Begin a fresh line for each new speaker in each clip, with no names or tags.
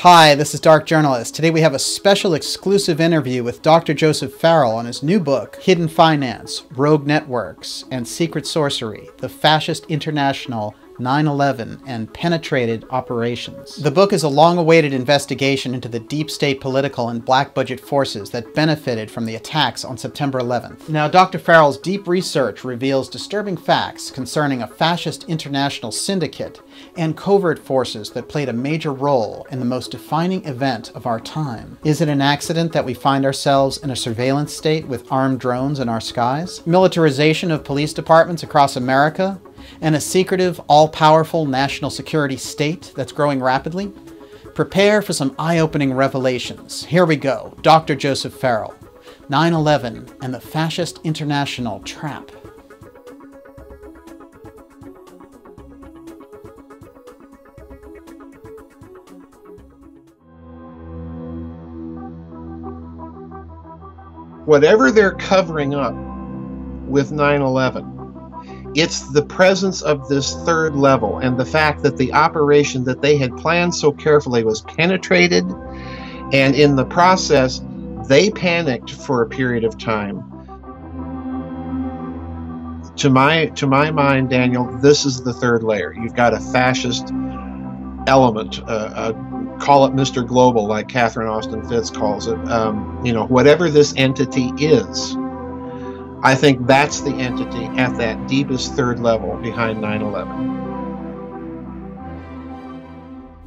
Hi, this is Dark Journalist. Today we have a special exclusive interview with Dr. Joseph Farrell on his new book, Hidden Finance, Rogue Networks and Secret Sorcery, the Fascist International 9/11 and Penetrated Operations. The book is a long-awaited investigation into the deep state political and black budget forces that benefited from the attacks on September 11th. Now, Dr. Farrell's deep research reveals disturbing facts concerning a fascist international syndicate and covert forces that played a major role in the most defining event of our time. Is it an accident that we find ourselves in a surveillance state with armed drones in our skies? Militarization of police departments across America? And a secretive, all-powerful national security state that's growing rapidly? Prepare for some eye-opening revelations. Here we go. Dr. Joseph Farrell, 9/11 and the Fascist International Trap.
Whatever they're covering up with 9/11, it's the presence of this third level and the fact that the operation that they had planned so carefully was penetrated, and in the process, they panicked for a period of time. To my mind, Daniel, this is the third layer. You've got a fascist element, call it Mr. Global, like Catherine Austin Fitts calls it. Whatever this entity is, I think that's the entity at that deepest third level behind 9/11.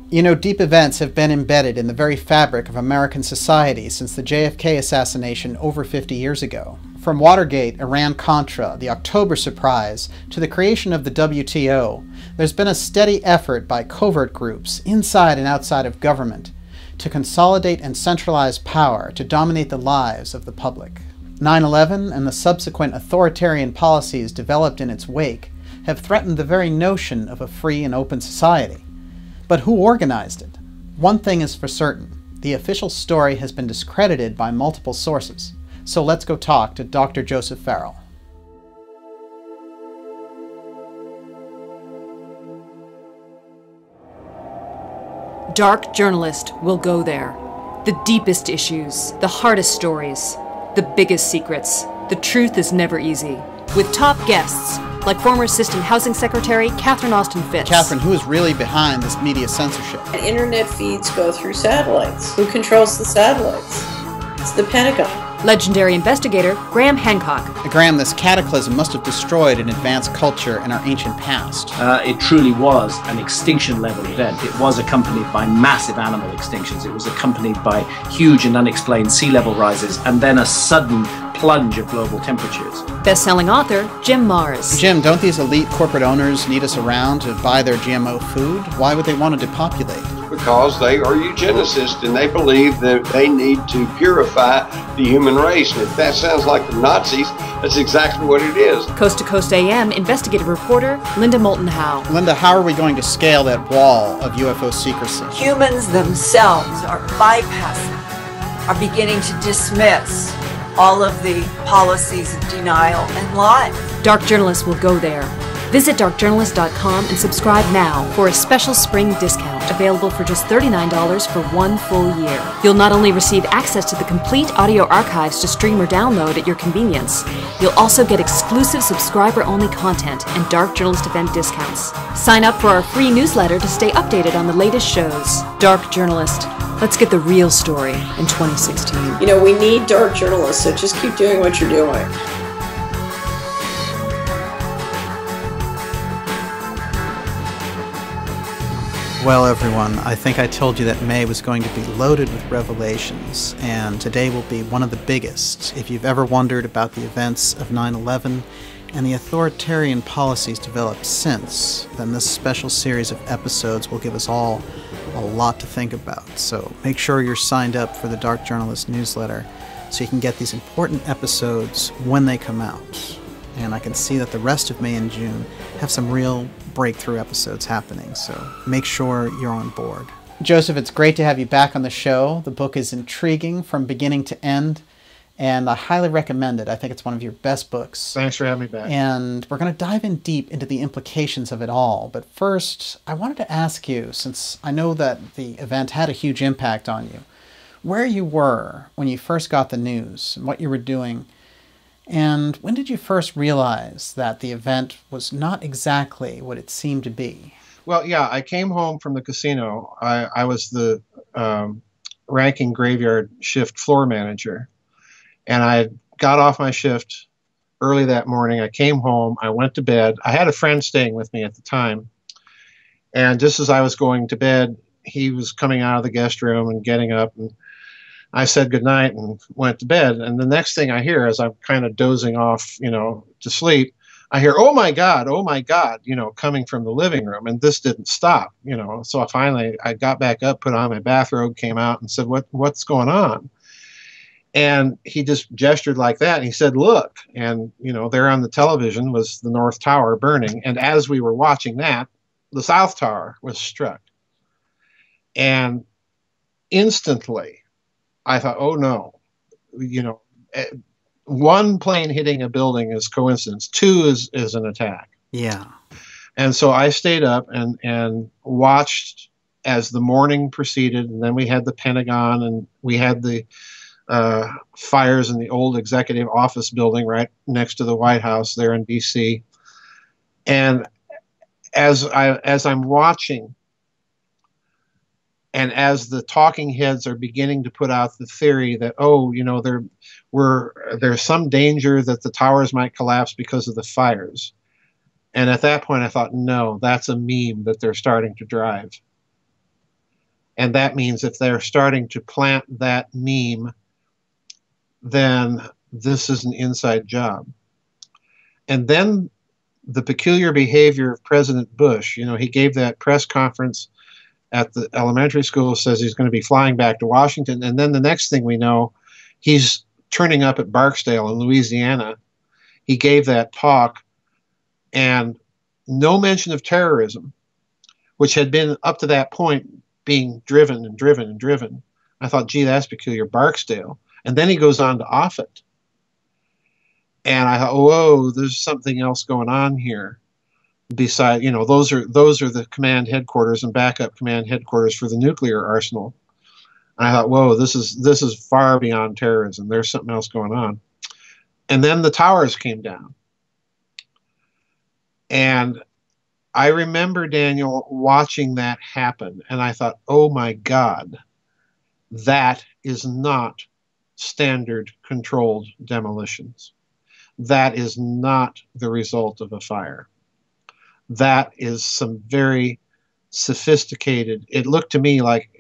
You know, deep events have been embedded in the very fabric of American society since the JFK assassination over 50 years ago. From Watergate, Iran-Contra, the October Surprise, to the creation of the WTO, there's been a steady effort by covert groups inside and outside of government to consolidate and centralize power to dominate the lives of the public. 9/11 and the subsequent authoritarian policies developed in its wake have threatened the very notion of a free and open society. But who organized it? One thing is for certain: the official story has been discredited by multiple sources. So let's go talk to Dr. Joseph Farrell.
Dark Journalist will go there. The deepest issues, the hardest stories, the biggest secrets. The truth is never easy. With top guests, like former Assistant Housing Secretary Catherine Austin Fitts.
Catherine, who is really behind this media censorship?
Internet feeds go through satellites. Who controls the satellites? It's the Pentagon.
Legendary investigator Graham Hancock.
Graham, this cataclysm must have destroyed an advanced culture in our ancient past.
It truly was an extinction-level event. It was accompanied by massive animal extinctions. It was accompanied by huge and unexplained sea level rises, and then a sudden plunge of global temperatures.
Best-selling author Jim Marrs.
Jim, don't these elite corporate owners need us around to buy their GMO food? Why would they want to depopulate?
Because they are eugenicists and they believe that they need to purify the human race. And if that sounds like the Nazis, that's exactly what it is.
Coast to Coast AM investigative reporter Linda Moulton Howe.
Linda, how are we going to scale that wall of UFO secrecy?
Humans themselves are bypassing, are beginning to dismiss all of the policies of denial and lies.
Dark Journalist will go there. Visit darkjournalist.com and subscribe now for a special spring discount available for just $39 for 1 full year. You'll not only receive access to the complete audio archives to stream or download at your convenience, you'll also get exclusive subscriber-only content and Dark Journalist event discounts. Sign up for our free newsletter to stay updated on the latest shows. Dark Journalist. Let's get the real story in 2016.
You know, we need dark journalists, so just keep doing what you're doing.
Well, everyone, I think I told you that May was going to be loaded with revelations, and today will be one of the biggest. If you've ever wondered about the events of 9/11 and the authoritarian policies developed since, then this special series of episodes will give us all a lot to think about. So make sure you're signed up for the Dark Journalist newsletter so you can get these important episodes when they come out. And I can see that the rest of May and June have some real breakthrough episodes happening, so make sure you're on board. Joseph, it's great to have you back on the show. The book is intriguing from beginning to end, and I highly recommend it. I think it's one of your best books.
Thanks for having me back.
And we're going to dive in deep into the implications of it all. But first, I wanted to ask you, since I know that the event had a huge impact on you, where you were when you first got the news and what you were doing. And when did you first realize that the event was not exactly what it seemed to be?
Well, yeah, I came home from the casino. I was the ranking graveyard shift floor manager. And I got off my shift early that morning. I came home. I went to bed. I had a friend staying with me at the time. And just as I was going to bed, he was coming out of the guest room and getting up. And I said goodnight and went to bed. And the next thing I hear, as I'm kind of dozing off, to sleep, I hear, oh my God, coming from the living room. And this didn't stop, So finally I got back up, put on my bathrobe, came out and said, what's going on? And he just gestured like that. And he said, look, and, there on the television was the North Tower burning. And as we were watching that, the South Tower was struck. And instantly I thought, oh no, one plane hitting a building is coincidence. Two is an attack.
Yeah.
And so I stayed up and watched as the morning proceeded. And then we had the Pentagon and we had the fires in the old executive office building right next to the White House there in D.C. And as I'm watching, and as the talking heads are beginning to put out the theory that, there's some danger that the towers might collapse because of the fires. And at that point I thought, no, that's a meme that they're starting to drive. And that means if they're starting to plant that meme, then this is an inside job. And then the peculiar behavior of President Bush, he gave that press conference at the elementary school, says he's going to be flying back to Washington. And then the next thing we know, he's turning up at Barksdale in Louisiana. He gave that talk and no mention of terrorism, which had been up to that point being driven and driven and driven. I thought, gee, that's peculiar. Barksdale. And then he goes on to Offutt. And I thought, whoa, there's something else going on here. Besides, those are the command headquarters and backup command headquarters for the nuclear arsenal. And I thought, whoa, this is far beyond terrorism. There's something else going on. And then the towers came down. And I remember, Daniel, watching that happen. And I thought, oh my God, that is not standard controlled demolitions. That is not the result of a fire. That is some very sophisticated, it looked to me like,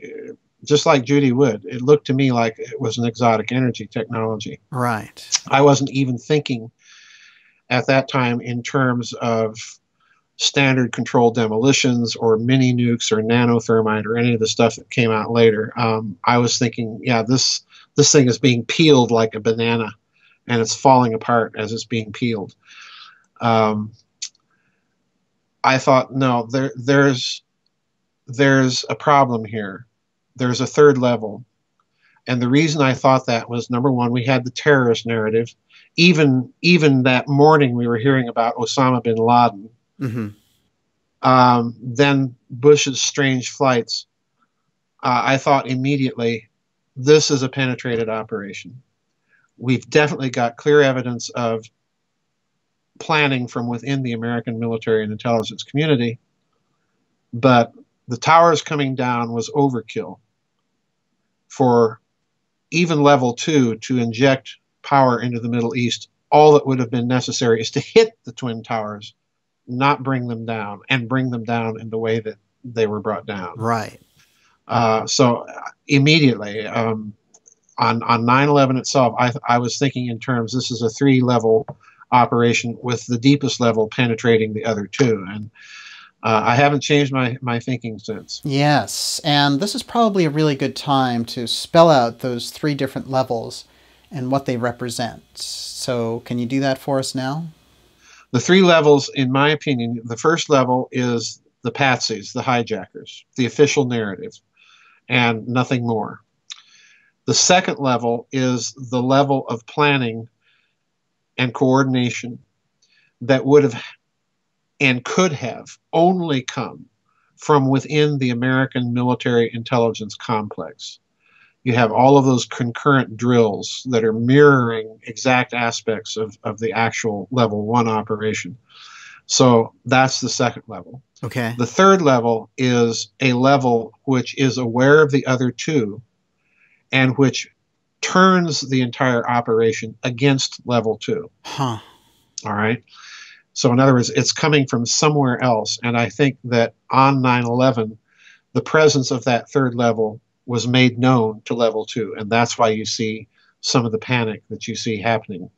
just like Judy Wood, it looked to me like it was an exotic energy technology.
Right.
I wasn't even thinking at that time in terms of standard controlled demolitions or mini nukes or nanothermite or any of the stuff that came out later. I was thinking, yeah, this thing is being peeled like a banana and it's falling apart as it's being peeled. I thought, no, there's a problem here. There's a third level. And the reason I thought that was, number one, we had the terrorist narrative. Even that morning we were hearing about Osama bin Laden. Mm-hmm. Then Bush's strange flights. I thought immediately, this is a penetrated operation. We've definitely got clear evidence of planning from within the American military and intelligence community, but the towers coming down was overkill for even level 2 to inject power into the Middle East. All that would have been necessary is to hit the Twin Towers, not bring them down, and bring them down in the way that they were brought down.
Right.
So immediately, on 9/11 itself, I was thinking in terms, this is a 3-level operation with the deepest level penetrating the other 2. And I haven't changed my thinking since.
Yes, and this is probably a really good time to spell out those 3 different levels and what they represent. So can you do that for us now?
The 3 levels, in my opinion, the first level is the patsies, the hijackers, the official narrative, and nothing more. The second level is the level of planning and coordination that would have and could have only come from within the American military intelligence complex. You have all of those concurrent drills that are mirroring exact aspects of the actual level 1 operation. So that's the second level.
Okay.
The third level is a level which is aware of the other two and which turns the entire operation against level 2.
Huh.
All right. So in other words, it's coming from somewhere else. And I think that on 9/11, the presence of that third level was made known to level 2. And that's why you see some of the panic that you see happening.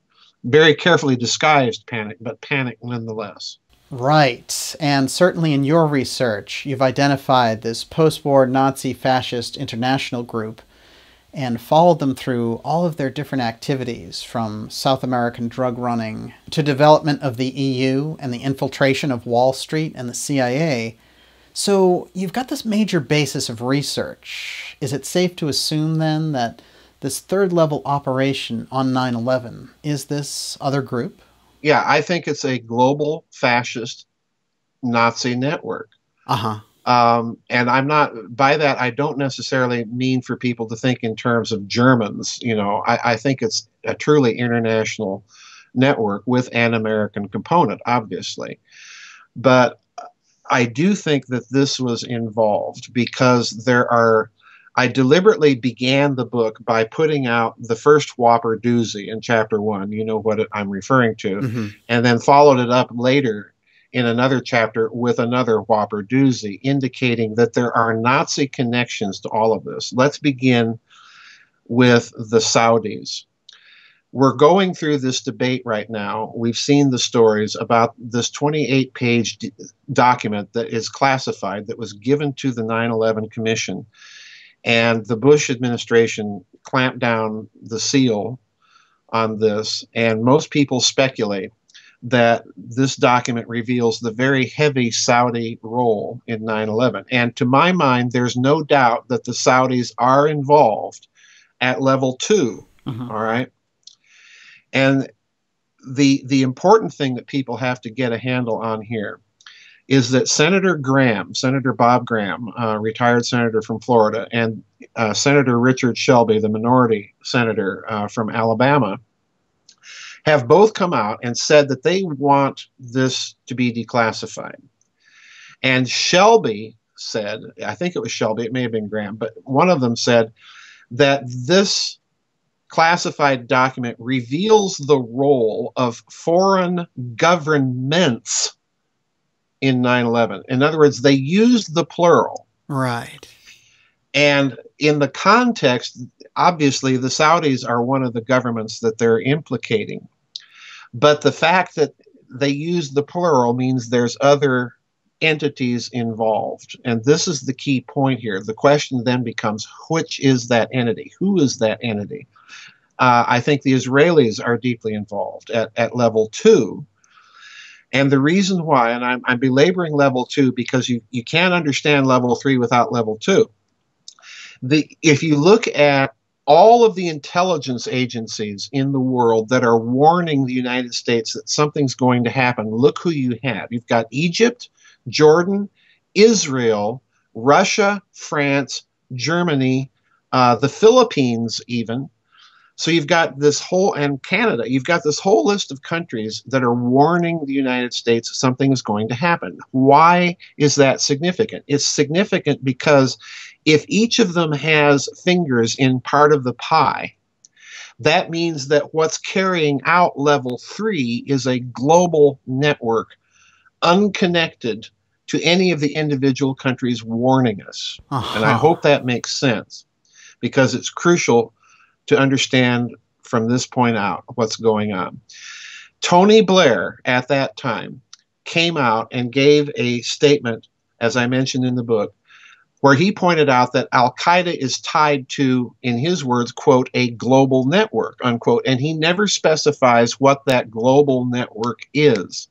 Very carefully disguised panic, but panic nonetheless.
Right. And certainly in your research, you've identified this post-war Nazi fascist international group and followed them through all of their different activities, from South American drug running to development of the EU and the infiltration of Wall Street and the CIA. So you've got this major basis of research. Is it safe to assume then that this third level operation on 9/11 is this other group?
Yeah, I think it's a global fascist Nazi network.
Uh-huh.
And I'm not, by that, I don't necessarily mean for people to think in terms of Germans. You know, I think it's a truly international network with an American component, obviously. But I do think that this was involved because I deliberately began the book by putting out the first Whopper doozy in chapter 1. You know what I'm referring to.
Mm-hmm.
And then followed it up later in another chapter with another Whopper doozy, indicating that there are Nazi connections to all of this. Let's begin with the Saudis. We're going through this debate right now. We've seen the stories about this 28-page document that is classified that was given to the 9/11 Commission. And the Bush administration clamped down the seal on this. And most people speculate that this document reveals the very heavy Saudi role in 9/11. And to my mind, there's no doubt that the Saudis are involved at level 2.
Uh-huh.
All right. And the important thing that people have to get a handle on here is that Senator Bob Graham, retired senator from Florida, and Senator Richard Shelby, the minority senator from Alabama, have both come out and said that they want this to be declassified. And Shelby said, I think it was Shelby, it may have been Graham, but one of them said that this classified document reveals the role of foreign governments in 9/11. In other words, they used the plural.
Right.
And in the context, obviously, the Saudis are one of the governments that they're implicating. But the fact that they use the plural means there's other entities involved. And this is the key point here. The question then becomes, which is that entity? Who is that entity? I think the Israelis are deeply involved at level 2. And the reason why, and I'm belaboring level 2 because you can't understand level 3 without level 2. If you look at all of the intelligence agencies in the world that are warning the United States that something's going to happen, look who you have. You've got Egypt, Jordan, Israel, Russia, France, Germany, the Philippines even. So you've got this whole, and Canada, you've got this whole list of countries that are warning the United States something is going to happen. Why is that significant? It's significant because if each of them has fingers in part of the pie, that means that what's carrying out level 3 is a global network, unconnected to any of the individual countries warning us. Uh-huh. And I hope that makes sense, because it's crucial to understand from this point out what's going on. Tony Blair, at that time, came out and gave a statement, as I mentioned in the book, where he pointed out that Al-Qaeda is tied to, in his words, quote, a global network, unquote, and he never specifies what that global network is.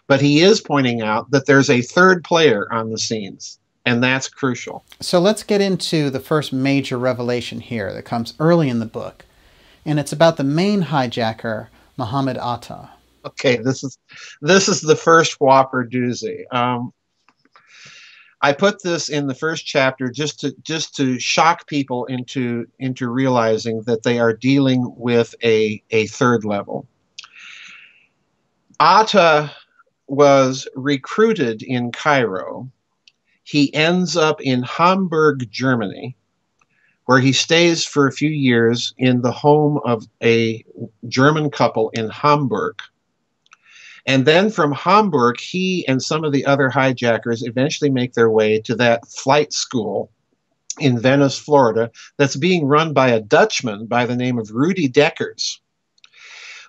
But he is pointing out that there's a third player on the scenes, And that's crucial.
So let's get into the first major revelation here that comes early in the book. And it's about the main hijacker, Mohammed Atta.
Okay, this is the first whopper doozy. I put this in the first chapter just to shock people into realizing that they are dealing with a third level. Atta was recruited in Cairo. He ends up in Hamburg, Germany, where he stays for a few years in the home of a German couple in Hamburg. And then from Hamburg, he and some of the other hijackers eventually make their way to that flight school in Venice, Florida, that's being run by a Dutchman by the name of Rudy Deckers.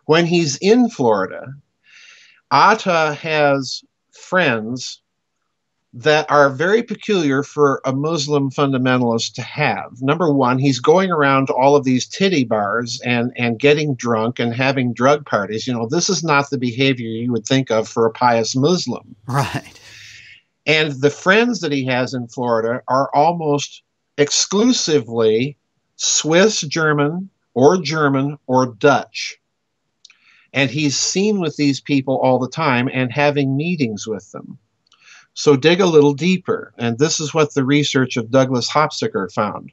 When he's in Florida, Atta has friends that are very peculiar for a Muslim fundamentalist to have. Number one, he's going around to all of these titty bars and getting drunk and having drug parties. You know, this is not the behavior you would think of for a pious Muslim.
Right.
And the friends that he has in Florida are almost exclusively Swiss German or Dutch. And he's seen with these people all the time and having meetings with them. So dig a little deeper, and this is what the research of Douglas Hopsicker found.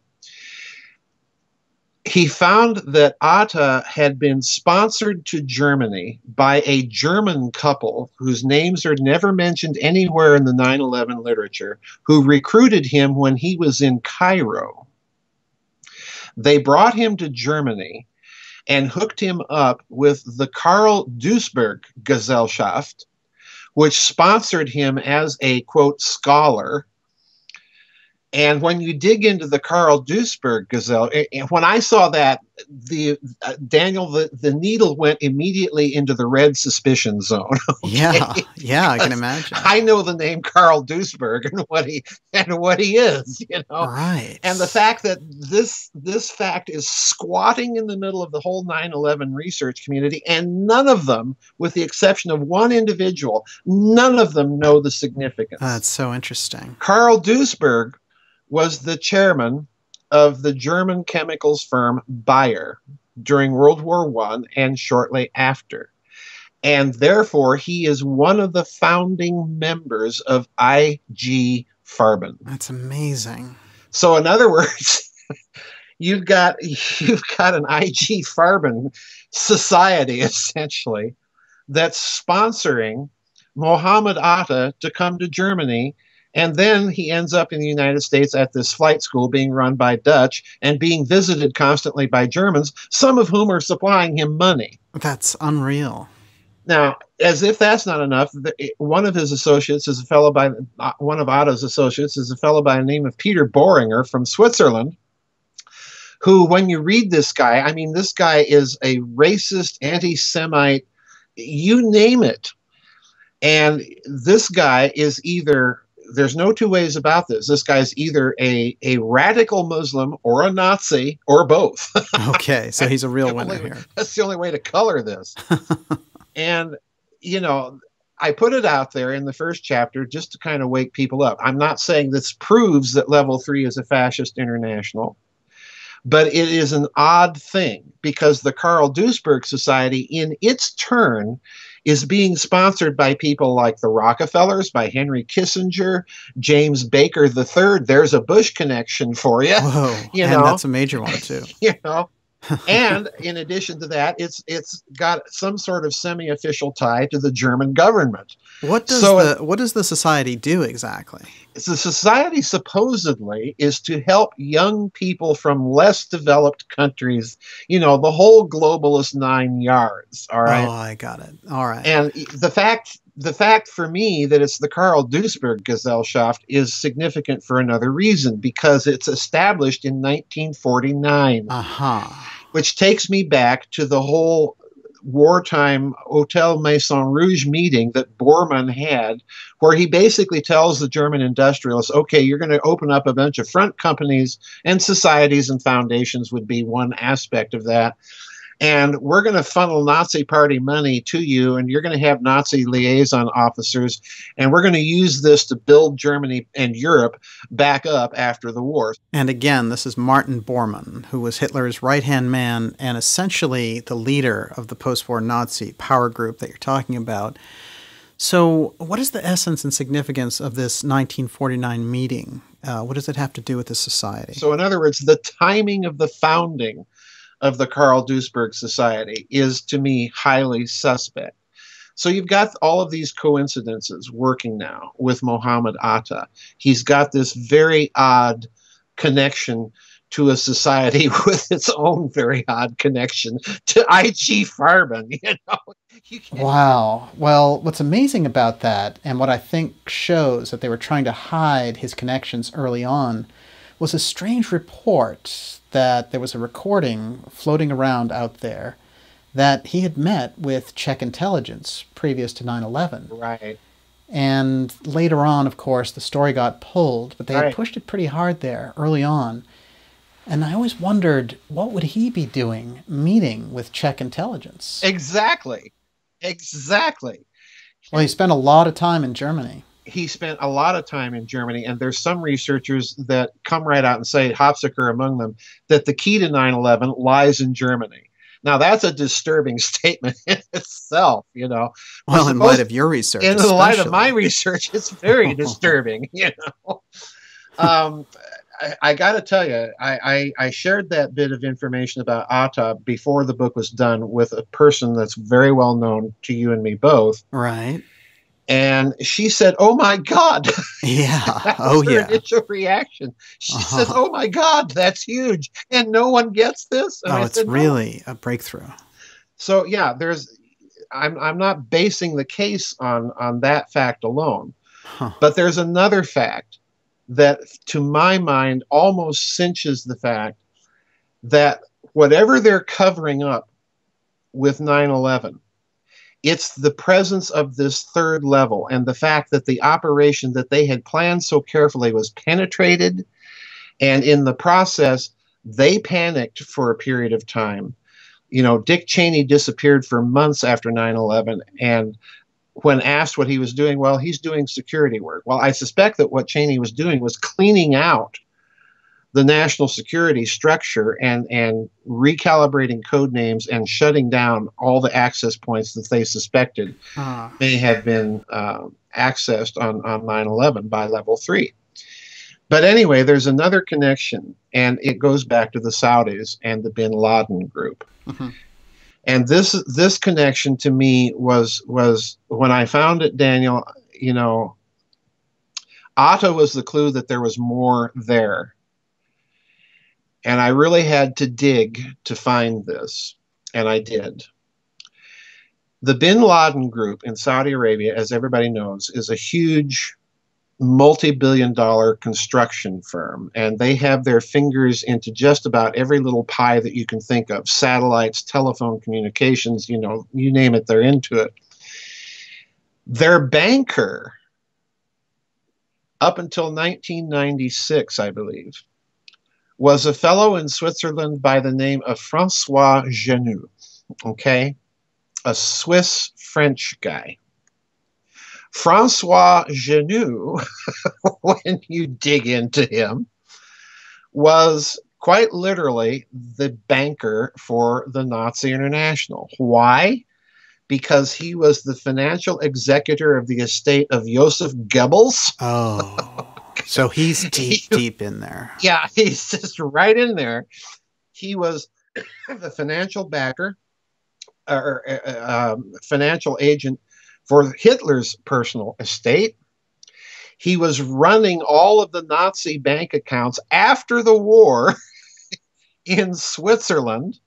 He found that Atta had been sponsored to Germany by a German couple whose names are never mentioned anywhere in the 9/11 literature, who recruited him when he was in Cairo. They brought him to Germany and hooked him up with the Karl Duisberg Gesellschaft, which sponsored him as a, quote, scholar. And when you dig into the Karl Duisberg Gazelle, when I saw that, Daniel, the needle went immediately into the red suspicion zone. Okay?
Yeah, I can imagine.
I know the name Karl Duisberg and what he is, you know.
Right.
And the fact that this fact is squatting in the middle of the whole 9/11 research community, and none of them, with the exception of one individual, none of them know the significance.
That's so interesting.
Karl Duisberg was the chairman of the German chemicals firm Bayer during World War I and shortly after. And therefore, he is one of the founding members of IG Farben.
That's amazing.
So in other words, you've got an IG Farben society, essentially, that's sponsoring Mohammed Atta to come to Germany. And then he ends up in the United States at this flight school being run by Dutch and being visited constantly by Germans, some of whom are supplying him money.
That's unreal.
Now, as if that's not enough, one of his associates is one of Atta's associates is a fellow by the name of Peter Boehringer from Switzerland, who, when you read this guy, I mean, this guy is a racist, anti-Semite, you name it. And this guy is either... There's no two ways about this. This guy's either a radical Muslim or a Nazi or both.
Okay, so he's a real winner here.
That's the only way to color this. And, you know, I put it out there in the first chapter just to kind of wake people up. I'm not saying this proves that Level 3 is a fascist international, but it is an odd thing because the Karl Duisberg Society, in its turn, is being sponsored by people like the Rockefellers, by Henry Kissinger, James Baker III. There's a Bush connection for you.
Whoa,
you
know,
know,
that's a major one too.
You know, and in addition to that, it's got some sort of semi-official tie to the German government.
What does the society do exactly?
The society supposedly is to help young people from less developed countries, you know, the whole globalist 9 yards. All right.
Oh, I got it. All right.
And the fact for me that it's the Karl Duisberg Gesellschaft is significant for another reason, because it's established in 1949, which takes me back to the whole wartime Hotel Maison Rouge meeting that Bormann had, where he basically tells the German industrialists, okay, you're going to open up a bunch of front companies, and societies and foundations would be one aspect of that. And we're going to funnel Nazi party money to you, and you're going to have Nazi liaison officers, and we're going to use this to build Germany and Europe back up after the war.
And again, this is Martin Bormann, who was Hitler's right-hand man and essentially the leader of the post-war Nazi power group that you're talking about. So what is the essence and significance of this 1949 meeting? What does it have to do with the society?
So in other words, the timing of the founding of the Karl Duisberg Society is, to me, highly suspect. So you've got all of these coincidences working now with Mohammed Atta. He's got this very odd connection to a society with its own very odd connection to IG Farben, you know.
Wow. Well, what's amazing about that, and what I think shows that they were trying to hide his connections early on, was a strange report that there was a recording floating around out there that he had met with Czech intelligence previous to 9/11.
Right.
And later on, of course, the story got pulled, but they had
Right.
pushed it pretty hard there early on. And I always wondered, what would he be doing meeting with Czech intelligence?
Exactly. Exactly.
Well, he spent a lot of time in Germany.
He spent a lot of time in Germany, and there's some researchers that come right out and say, Hopsicker among them, that the key to 9/11 lies in Germany. Now, that's a disturbing statement in itself, you know.
Well, in light of your research,
in the light of my research, it's very disturbing, you know. I got to tell you, I shared that bit of information about Atta before the book was done with a person that's very well known to you and me both.
Right.
And she said, "Oh my God!"
Yeah.
That
Oh
was her
yeah.
initial reaction. She said, "Oh my God, that's huge," and no one gets this. And
Oh,
I
it's
said, "No."
really a breakthrough.
So yeah, I'm not basing the case on that fact alone, but there's another fact that, to my mind, almost cinches the fact that whatever they're covering up with 9/11. It's the presence of this third level and the fact that the operation that they had planned so carefully was penetrated, and in the process, they panicked for a period of time. You know, Dick Cheney disappeared for months after 9/11, and when asked what he was doing, well, he's doing security work. Well, I suspect that what Cheney was doing was cleaning out the national security structure and recalibrating code names and shutting down all the access points that they suspected may have been accessed on 9/11 by level 3. But anyway, there's another connection, and it goes back to the Saudis and the Bin Laden group.
Mm-hmm.
And this connection to me was when I found it, Daniel, you know, Atta was the clue that there was more there. And I really had to dig to find this, and I did. The Bin Laden group in Saudi Arabia, as everybody knows, is a huge multi-billion-dollar construction firm, and they have their fingers into just about every little pie that you can think of. Satellites, telephone communications, you know, you name it, they're into it. Their banker, up until 1996, I believe, was a fellow in Switzerland by the name of Francois Genoux, okay? A Swiss-French guy. Francois Genoux, when you dig into him, was quite literally the banker for the Nazi International. Why? Because he was the financial executor of the estate of Joseph Goebbels.
Oh, so he's deep in there.
Yeah, he's just right in there. He was the financial backer, or financial agent for Hitler's personal estate. He was running all of the Nazi bank accounts after the war in Switzerland.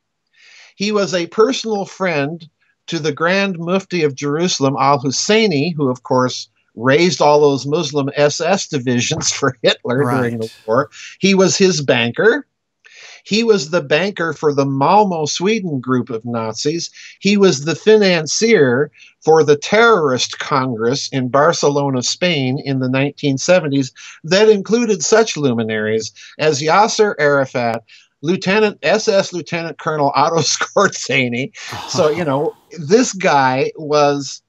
He was a personal friend to the Grand Mufti of Jerusalem, al-Husseini, who, of course, raised all those Muslim SS divisions for Hitler during the war. He was his banker. He was the banker for the Malmo, Sweden group of Nazis. He was the financier for the terrorist congress in Barcelona, Spain in the 1970s that included such luminaries as Yasser Arafat, SS Lieutenant Colonel Otto Skorzeny. So, this guy was,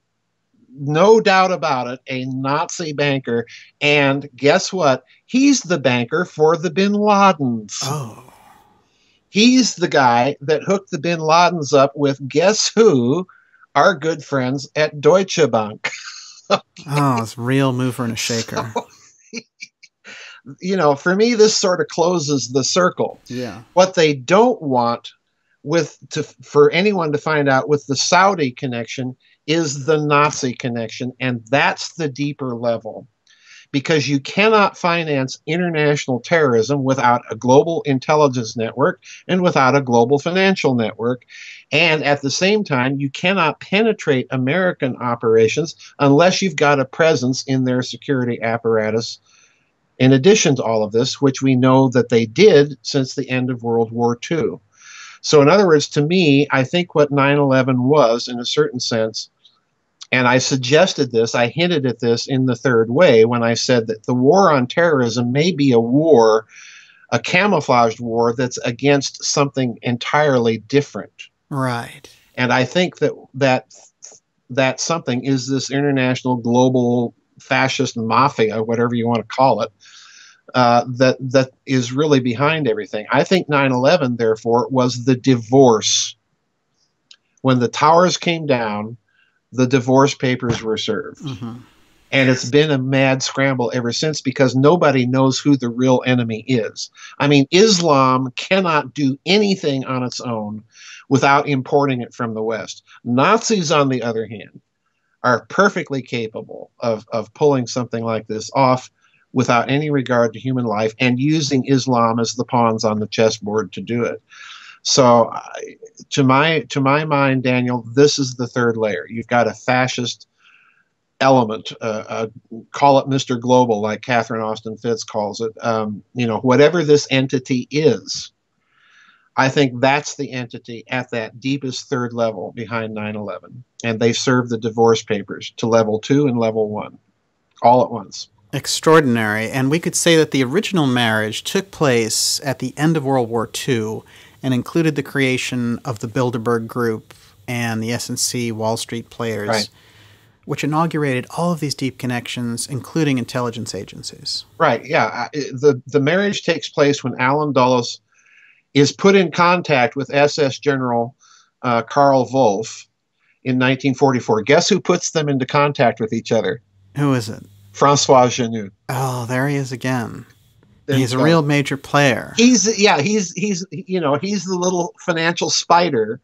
no doubt about it, a Nazi banker. And guess what? He's the banker for the bin Ladens.
Oh.
He's the guy that hooked the bin Ladens up with, guess who? Our good friends at Deutsche Bank.
Oh, it's a real mover and a shaker.
For me, this sort of closes the circle.
Yeah.
What they don't want for anyone to find out with the Saudi connection is the Nazi connection, and that's the deeper level. Because you cannot finance international terrorism without a global intelligence network and without a global financial network. And at the same time, you cannot penetrate American operations unless you've got a presence in their security apparatus. In addition to all of this, which we know that they did since the end of World War II. So in other words, to me, I think what 9/11 was, in a certain sense, and I suggested this, I hinted at this in The Third Way when I said that the war on terrorism may be a war, a camouflaged war that's against something entirely different.
Right.
And I think that something is this international global fascist mafia, whatever you want to call it, that is really behind everything. I think 9/11, therefore, was the divorce. When the towers came down, the divorce papers were served. Mm-hmm. And it's been a mad scramble ever since because nobody knows who the real enemy is. I mean, Islam cannot do anything on its own without importing it from the West. Nazis, on the other hand, are perfectly capable of pulling something like this off without any regard to human life and using Islam as the pawns on the chessboard to do it. So to my mind, Daniel, this is the third layer. You've got a fascist element, call it Mr. Global, like Catherine Austin Fitts calls it. Whatever this entity is, I think that's the entity at that deepest third level behind 9/11. And they serve the divorce papers to level 2 and level 1 all at once.
Extraordinary. And we could say that the original marriage took place at the end of World War II and included the creation of the Bilderberg Group and the S&C Wall Street players,
right,
which inaugurated all of these deep connections, including intelligence agencies.
Right, yeah. The marriage takes place when Alan Dulles is put in contact with SS General Karl Wolff in 1944. Guess who puts them into contact with each other?
Who is it?
Francois Genoud.
Oh, there he is again.
He's
a real major player.
He's the little financial spider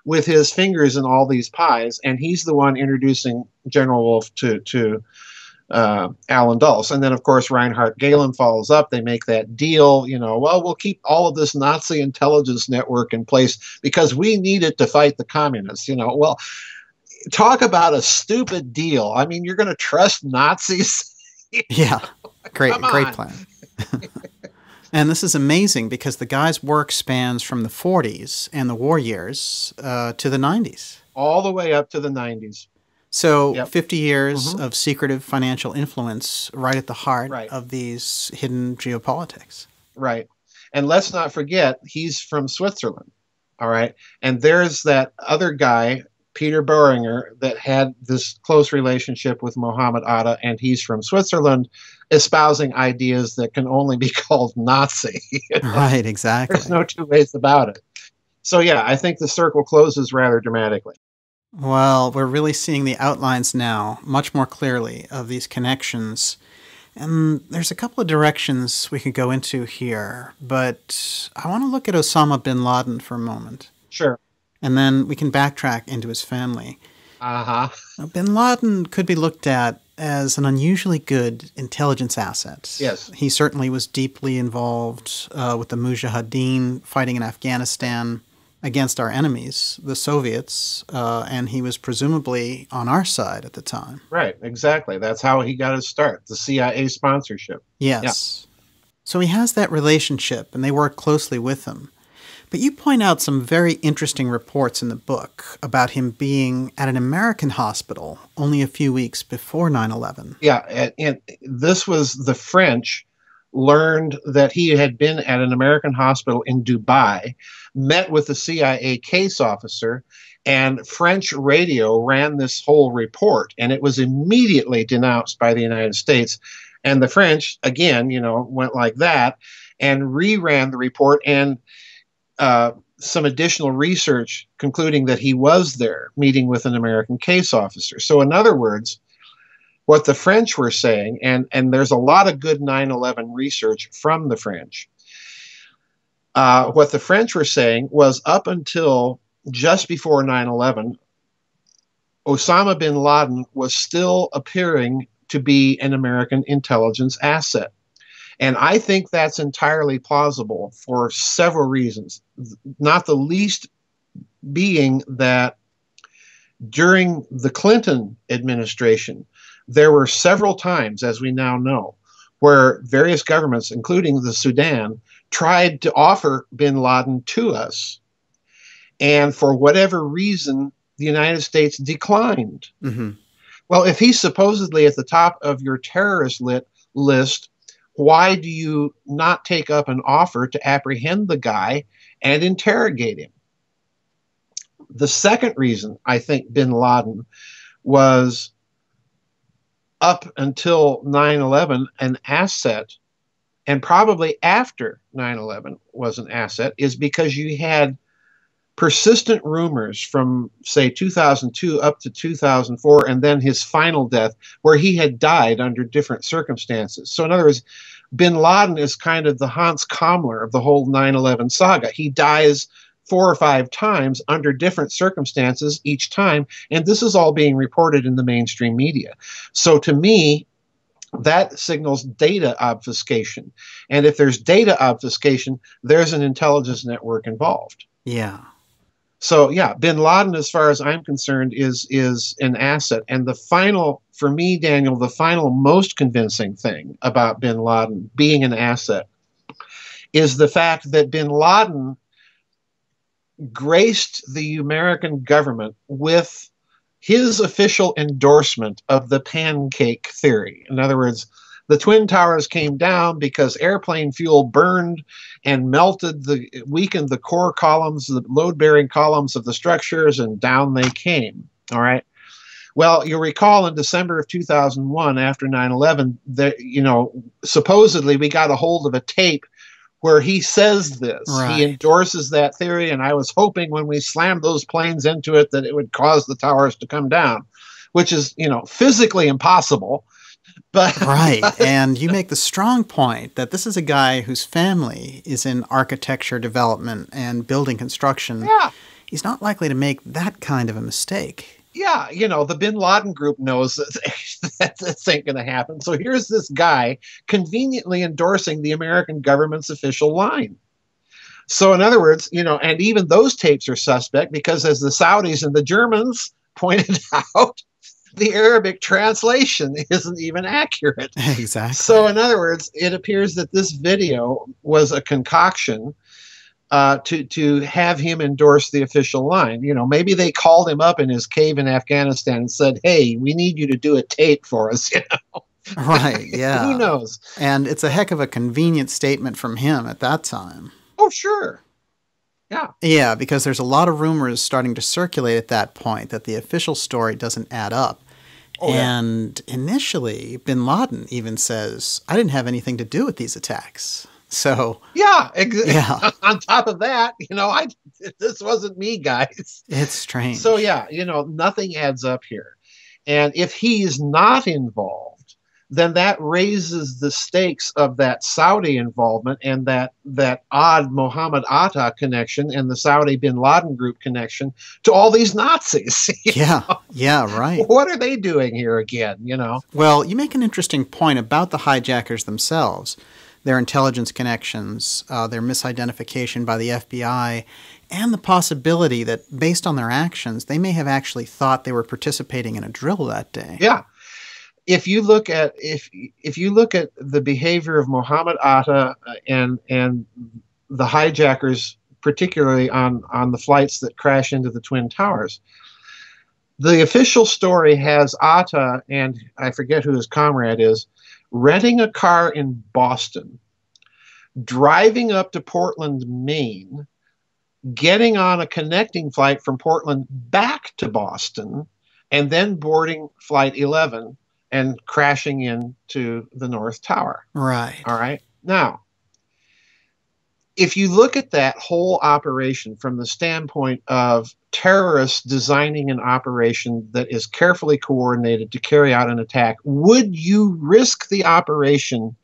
with his fingers in all these pies, and he's the one introducing General Wolff to Alan Dulles. And then, of course, Reinhard Gehlen follows up. They make that deal, we'll keep all of this Nazi intelligence network in place because we need it to fight the communists. Well, talk about a stupid deal. I mean, you're going to trust Nazis?
Yeah, great plan. And this is amazing because the guy's work spans from the 40s and the war years to the 90s.
All the way up to the 90s.
So
Yep.
50 years of secretive financial influence right at the heart
Right.
of these hidden geopolitics.
Right. And let's not forget, he's from Switzerland. All right. And there's that other guy, Peter Boehringer, that had this close relationship with Mohammed Atta, and he's from Switzerland, espousing ideas that can only be called Nazi.
Right, exactly.
There's no two ways about it. So, yeah, I think the circle closes rather dramatically.
Well, we're really seeing the outlines now much more clearly of these connections. And there's a couple of directions we could go into here, but I want to look at Osama bin Laden for a moment.
Sure.
And then we can backtrack into his family.
Uh-huh.
Now, bin Laden could be looked at as an unusually good intelligence asset.
Yes.
He certainly was deeply involved with the Mujahideen fighting in Afghanistan against our enemies, the Soviets, and he was presumably on our side at the time.
Right, exactly. That's how he got his start, the CIA sponsorship.
Yes. Yeah. So he has that relationship, and they work closely with him. But you point out some very interesting reports in the book about him being at an American hospital only a few weeks before 9/11.
Yeah, and this was the French learned that he had been at an American hospital in Dubai, met with the CIA case officer, and French radio ran this whole report, and it was immediately denounced by the United States. And the French, again, went like that and reran the report, and some additional research concluding that he was there meeting with an American case officer. So in other words, what the French were saying, and there's a lot of good 9/11 research from the French, what the French were saying was up until just before 9/11, Osama bin Laden was still appearing to be an American intelligence asset. And I think that's entirely plausible for several reasons, not the least being that during the Clinton administration, there were several times, as we now know, where various governments, including the Sudan, tried to offer bin Laden to us. And for whatever reason, the United States declined.
Mm-hmm.
Well, if he's supposedly at the top of your terrorist list, why do you not take up an offer to apprehend the guy and interrogate him? The second reason I think bin Laden was, up until 9/11, an asset, and probably after 9/11 was an asset, is because you had persistent rumors from, say, 2002 up to 2004, and then his final death, where he had died under different circumstances. So in other words, bin Laden is kind of the Hans Kammler of the whole 9/11 saga. He dies 4 or 5 times under different circumstances each time, and this is all being reported in the mainstream media. So to me, that signals data obfuscation. And if there's data obfuscation, there's an intelligence network involved.
Yeah.
So yeah, bin Laden, as far as I'm concerned, is an asset. And the final, for me, Daniel, the final most convincing thing about bin Laden being an asset is the fact that bin Laden graced the American government with his official endorsement of the pancake theory. In other words, the Twin Towers came down because airplane fuel burned and weakened the core columns, the load-bearing columns of the structures, and down they came. All right. Well, you'll recall in December of 2001, after 9/11, supposedly we got a hold of a tape where he says this.
Right.
He endorses that theory, and I was hoping when we slammed those planes into it that it would cause the towers to come down, which is, physically impossible. But
right. And you make the strong point that this is a guy whose family is in architecture development and building construction.
Yeah.
He's not likely to make that kind of a mistake.
Yeah, the bin Laden group knows that this ain't going to happen. So here's this guy conveniently endorsing the American government's official line. So in other words, and even those tapes are suspect because, as the Saudis and the Germans pointed out, the Arabic translation isn't even accurate.
Exactly.
So in other words, it appears that this video was a concoction to have him endorse the official line. Maybe they called him up in his cave in Afghanistan and said, "Hey, we need you to do a tape for us."
Right, yeah.
Who knows?
And it's a heck of a convenient statement from him at that time.
Oh, sure. Yeah.
Yeah, because there's a lot of rumors starting to circulate at that point that the official story doesn't add up.
Oh, yeah.
And initially, bin Laden even says, "I didn't have anything to do with these attacks." So
yeah. On top of that, this wasn't me, guys.
It's strange.
So yeah, nothing adds up here. And if he's not involved, then that raises the stakes of that Saudi involvement and that odd Mohammed Atta connection and the Saudi bin Laden group connection to all these Nazis.
Yeah, right.
What are they doing here again,
Well, you make an interesting point about the hijackers themselves. Their intelligence connections, their misidentification by the FBI, and the possibility that, based on their actions, they may have actually thought they were participating in a drill that day.
Yeah. If you look at the behavior of Mohammed Atta and the hijackers, particularly on the flights that crash into the Twin Towers, the official story has Atta and I forget who his comrade is, renting a car in Boston driving up to Portland, Maine, getting on a connecting flight from Portland back to Boston, and then boarding Flight 11 and crashing into the North Tower.
Right.
All right. Now, if you look at that whole operation from the standpoint of terrorists designing an operation that is carefully coordinated to carry out an attack, would you risk the operation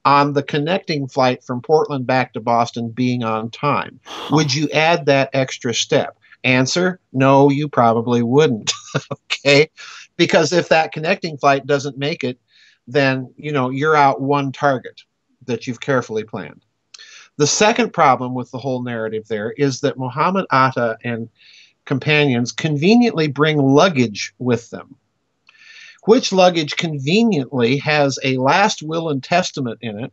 on the connecting flight from Portland back to Boston being on time? Would you add that extra step? Answer, no, you probably wouldn't. Okay? Because if that connecting flight doesn't make it, then, you know, you're out one target that you've carefully planned. The second problem with the whole narrative there is that Muhammad Atta and companions conveniently bring luggage with them, which luggage conveniently has a last will and testament in it.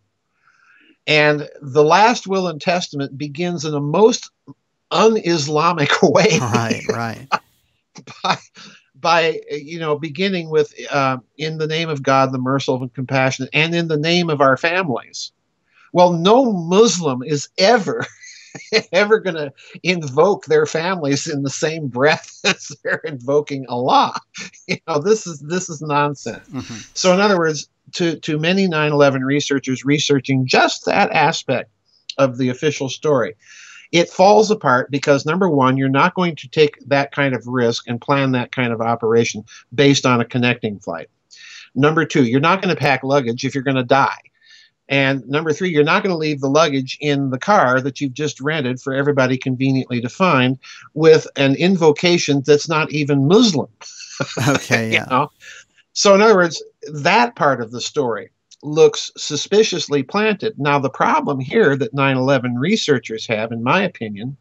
And the last will and testament begins in a most un-Islamic way.
Right.
by you know, beginning with in the name of God, the merciful and compassionate, and in the name of our families. Well, no Muslim is ever going to invoke their families in the same breath as they're invoking Allah. You know, this is nonsense. Mm-hmm. So in other words, to many 9/11 researchers researching just that aspect of the official story, it falls apart because, number one, you're not going to take that kind of risk and plan that kind of operation based on a connecting flight. Number two, you're not going to pack luggage if you're going to die. And number three, you're not going to leave the luggage in the car that you've just rented for everybody conveniently to find with an invocation that's not even Muslim.
Okay, yeah.
You know? So in other words, that part of the story looks suspiciously planted. Now, the problem here that 9/11 researchers have, in my opinion,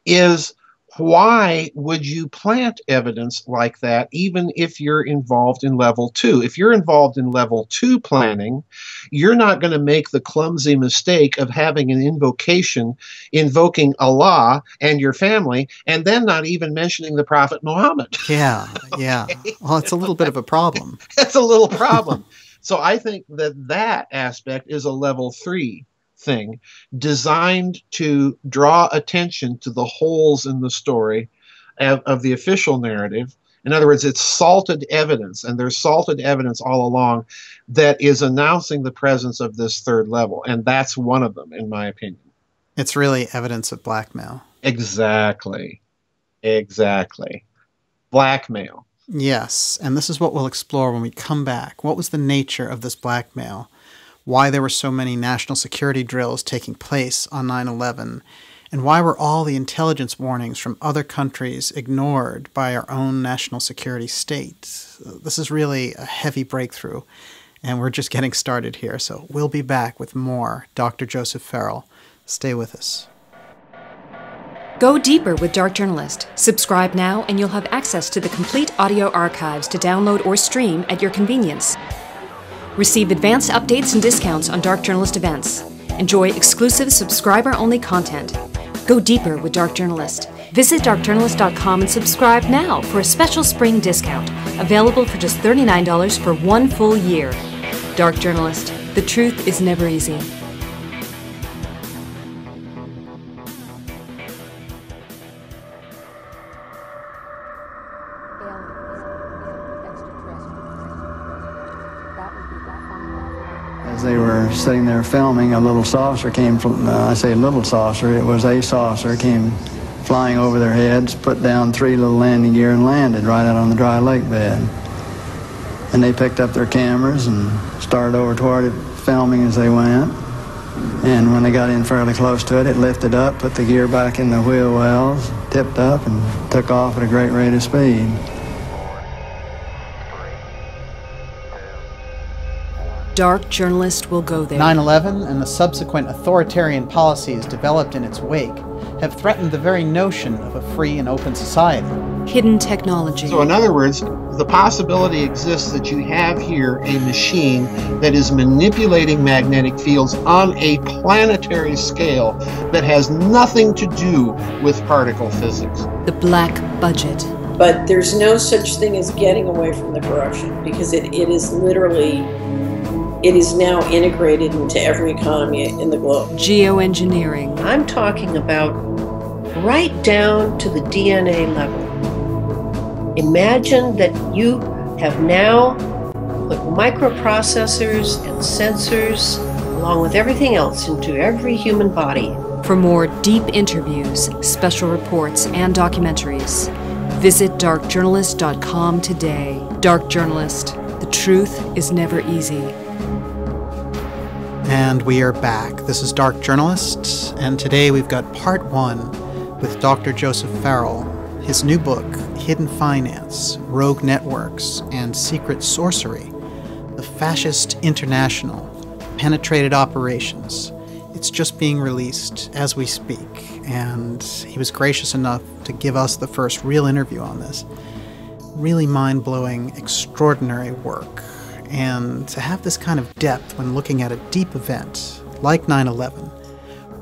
is why would you plant evidence like that even if you're involved in level 2? If you're involved in level 2 planning, you're not going to make the clumsy mistake of having an invocation invoking Allah and your family and then not even mentioning the Prophet Muhammad.
Yeah. Well, it's a little bit of a problem.
It's a little problem. So I think that aspect is a level 3 thing designed to draw attention to the holes in the story of the official narrative. In other words, it's salted evidence, and there's salted evidence all along that is announcing the presence of this third level, and that's one of them, in my opinion.
It's really evidence of blackmail.
Exactly. Blackmail.
Yes, and this is what we'll explore when we come back. What was the nature of this blackmail? Why there were so many national security drills taking place on 9/11, and why were all the intelligence warnings from other countries ignored by our own national security state? This is really a heavy breakthrough, and we're just getting started here, so we'll be back with more Dr. Joseph Farrell. Stay with us.
Go deeper with Dark Journalist. Subscribe now and you'll have access to the complete audio archives to download or stream at your convenience. Receive advanced updates and discounts on Dark Journalist events. Enjoy exclusive subscriber-only content. Go deeper with Dark Journalist. Visit darkjournalist.com and subscribe now for a special spring discount, available for just $39 for 1 full year. Dark Journalist. The truth is never easy.
As they were sitting there filming, a little saucer came from, I say little saucer, it was a saucer, came flying over their heads, put down 3 little landing gear and landed right out on the dry lake bed. And they picked up their cameras and started over toward it, filming as they went. And when they got in fairly close to it, it lifted up, put the gear back in the wheel wells, tipped up, and took off at a great rate of speed.
Dark Journalist will go there.
9/11 and the subsequent authoritarian policies developed in its wake have threatened the very notion of a free and open society.
Hidden technology.
So in other words, the possibility exists that you have here a machine that is manipulating magnetic fields on a planetary scale that has nothing to do with particle physics.
The black budget.
But there's no such thing as getting away from the corruption, because it is literally It is now integrated into every economy in the globe.
Geoengineering.
I'm talking about right down to the DNA level. Imagine that you have now put microprocessors and sensors, along with everything else, into every human body.
For more deep interviews, special reports, and documentaries, visit darkjournalist.com today. Dark Journalist, the truth is never easy.
And we are back. This is Dark Journalist, and today we've got part 1 with Dr. Joseph Farrell, his new book, Hidden Finance, Rogue Networks, and Secret Sorcery, The Fascist International, Penetrated Operations. It's just being released as we speak, and he was gracious enough to give us the first real interview on this. Really mind-blowing, extraordinary work. And to have this kind of depth when looking at a deep event like 9/11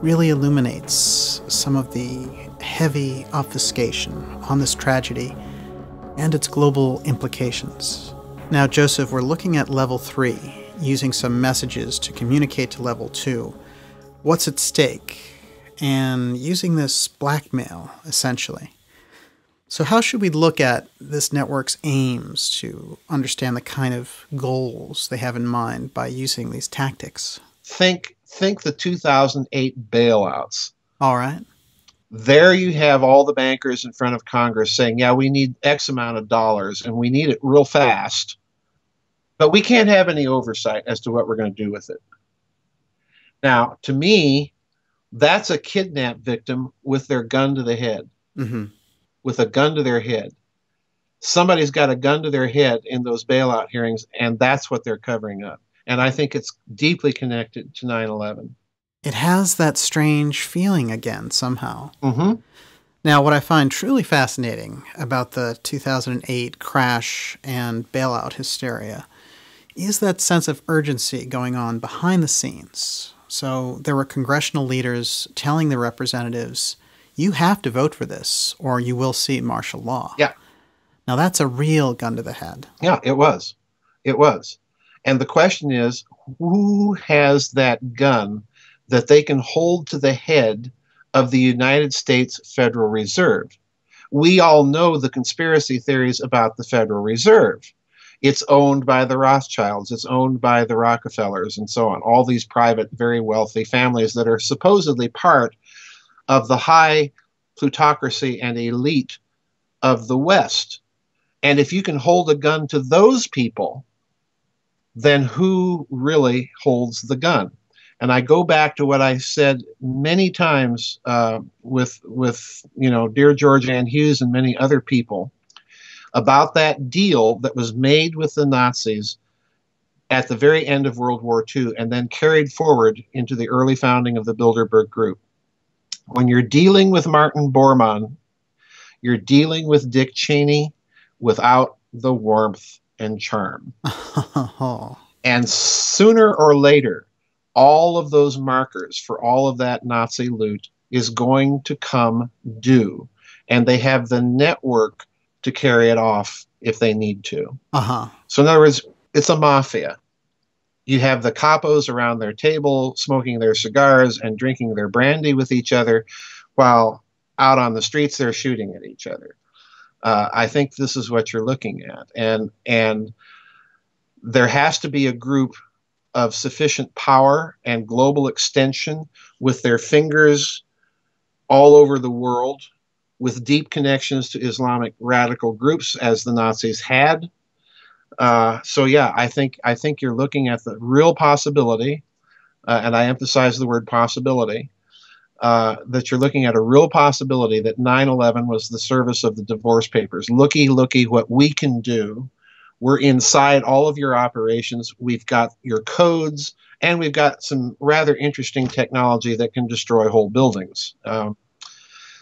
really illuminates some of the heavy obfuscation on this tragedy and its global implications. Now, Joseph, we're looking at level 3, using some messages to communicate to level 2. What's at stake? And using this blackmail, essentially. So how should we look at this network's aims to understand the kind of goals they have in mind by using these tactics?
Think the 2008 bailouts.
All right.
There you have all the bankers in front of Congress saying, yeah, we need X amount of dollars and we need it real fast, but we can't have any oversight as to what we're going to do with it. Now, to me, that's a kidnap victim with their gun to the head. Mm-hmm. With a gun to their head. Somebody's got a gun to their head in those bailout hearings, and that's what they're covering up. And I think it's deeply connected to 9/11.
It has that strange feeling again, somehow.
Mm-hmm.
Now, what I find truly fascinating about the 2008 crash and bailout hysteria is that sense of urgency going on behind the scenes. So there were congressional leaders telling the representatives, you have to vote for this, or you will see martial law.
Yeah.
Now, that's a real gun to the head.
Yeah, it was. It was. And the question is, who has that gun that they can hold to the head of the United States Federal Reserve? We all know the conspiracy theories about the Federal Reserve. It's owned by the Rothschilds. It's owned by the Rockefellers and so on. All these private, very wealthy families that are supposedly part of the high plutocracy and elite of the West. And if you can hold a gun to those people, then who really holds the gun? And I go back to what I said many times with dear George Ann Hughes and many other people about that deal that was made with the Nazis at the very end of World War II and then carried forward into the early founding of the Bilderberg Group. When you're dealing with Martin Bormann, you're dealing with Dick Cheney without the warmth and charm. And sooner or later, all of those markers for all of that Nazi loot is going to come due. And they have the network to carry it off if they need to. So in other words, it's a mafia. You have the capos around their table smoking their cigars and drinking their brandy with each other, while out on the streets they're shooting at each other. I think this is what you're looking at. And there has to be a group of sufficient power and global extension with their fingers all over the world, with deep connections to Islamic radical groups, as the Nazis had. So yeah, I think you're looking at the real possibility, and I emphasize the word possibility, that you're looking at a real possibility that 9/11 was the service of the divorce papers. Looky what we can do. We're inside all of your operations. We've got your codes, and we've got some rather interesting technology that can destroy whole buildings.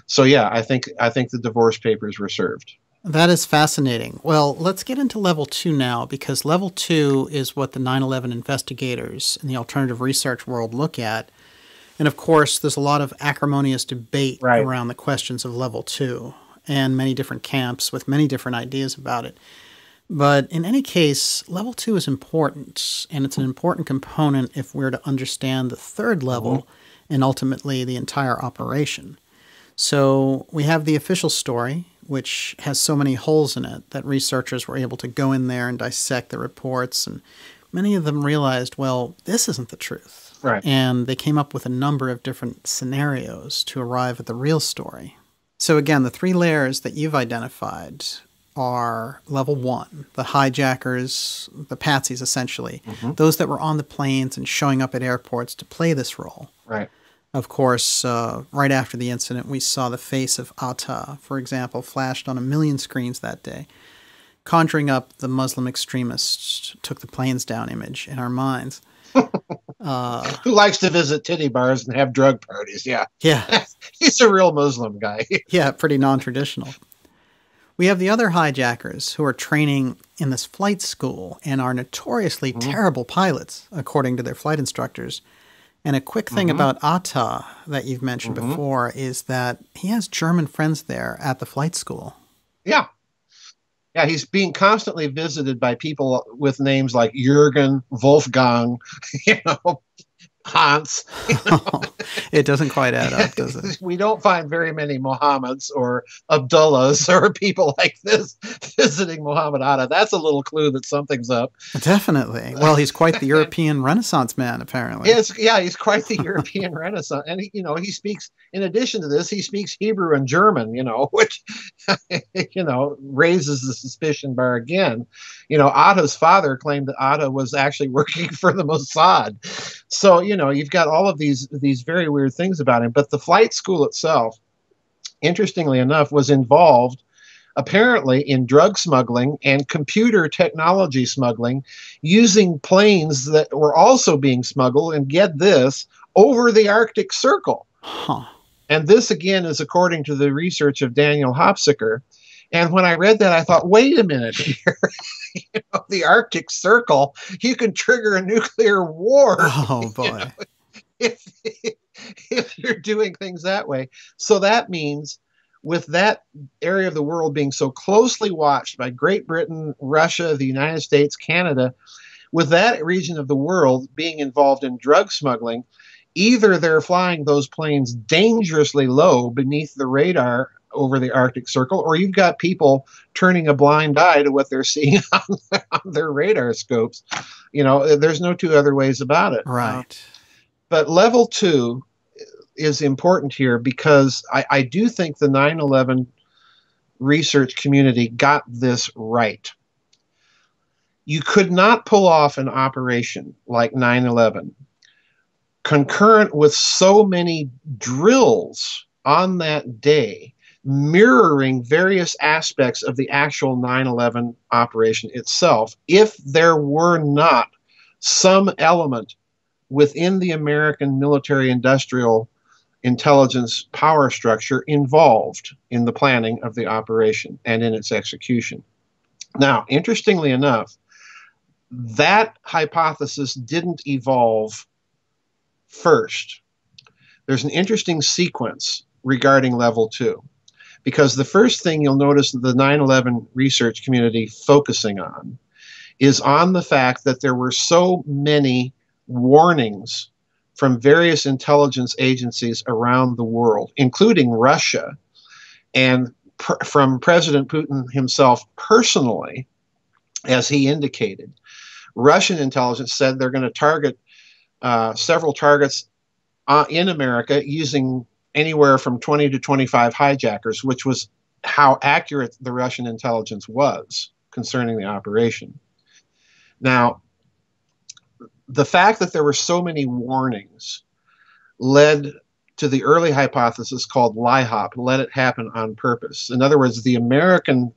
So yeah, I think the divorce papers were served.
That is fascinating. Well, let's get into level 2 now, because level 2 is what the 9/11 investigators in the alternative research world look at. And of course, there's a lot of acrimonious debate around the questions of level 2, and many different camps with many different ideas about it. But in any case, level 2 is important, and it's an important component if we're to understand the third level and ultimately the entire operation. So we have the official story, which has so many holes in it that researchers were able to go in there and dissect the reports, and many of them realized, well, this isn't the truth.
Right.
And they came up with a number of different scenarios to arrive at the real story. So again, the 3 layers that you've identified are level 1, the hijackers, the patsies essentially, those that were on the planes and showing up at airports to play this role.
Right.
Of course, right after the incident, we saw the face of Atta, for example, flashed on 1 million screens that day, conjuring up the Muslim extremists took the planes down image in our minds.
Who likes to visit titty bars and have drug parties? Yeah.
Yeah.
He's a real Muslim guy.
Yeah, pretty non-traditional. We have the other hijackers who are training in this flight school and are notoriously terrible pilots, according to their flight instructors. And a quick thing about Atta that you've mentioned before is that he has German friends there at the flight school.
Yeah. Yeah, he's being constantly visited by people with names like Jürgen, Wolfgang, Hans.
It doesn't quite add up, does it?
We don't find very many Mohammeds or Abdullahs or people like this visiting Muhammad Atta. That's a little clue that something's up.
Definitely. Well, he's quite the European Renaissance man, apparently.
Yeah, he's quite the European Renaissance. And, he speaks, in addition to this, he speaks Hebrew and German, which, raises the suspicion bar again. Atta's father claimed that Atta was actually working for the Mossad. So, you've got all of these very weird things about him. But the flight school itself, interestingly enough, was involved apparently in drug smuggling and computer technology smuggling using planes that were also being smuggled, and get this, over the Arctic Circle.
Huh.
And this, again, is according to the research of Daniel Hopsicker. And when I read that, I thought, wait a minute here. The Arctic Circle, you can trigger a nuclear war.
Oh, boy.
If you're doing things that way. So that means with that area of the world being so closely watched by Great Britain, Russia, the United States, Canada, with that region of the world being involved in drug smuggling, either they're flying those planes dangerously low beneath the radar over the Arctic Circle, or you've got people turning a blind eye to what they're seeing on their radar scopes. There's no two other ways about it.
Right.
But level 2 is important here because I do think the 9/11 research community got this right. You could not pull off an operation like 9/11 concurrent with so many drills on that day, mirroring various aspects of the actual 9/11 operation itself, if there were not some element within the American military-industrial intelligence power structure involved in the planning of the operation and in its execution. Now, interestingly enough, that hypothesis didn't evolve first. There's an interesting sequence regarding level 2, because the first thing you'll notice the 9/11 research community focusing on is on the fact that there were so many warnings from various intelligence agencies around the world, including Russia, and from President Putin himself personally, as he indicated. Russian intelligence said they're going to target several targets in America using anywhere from 20 to 25 hijackers, which was how accurate the Russian intelligence was concerning the operation. Now, the fact that there were so many warnings led to the early hypothesis called LIHOP, let it happen on purpose. In other words, the American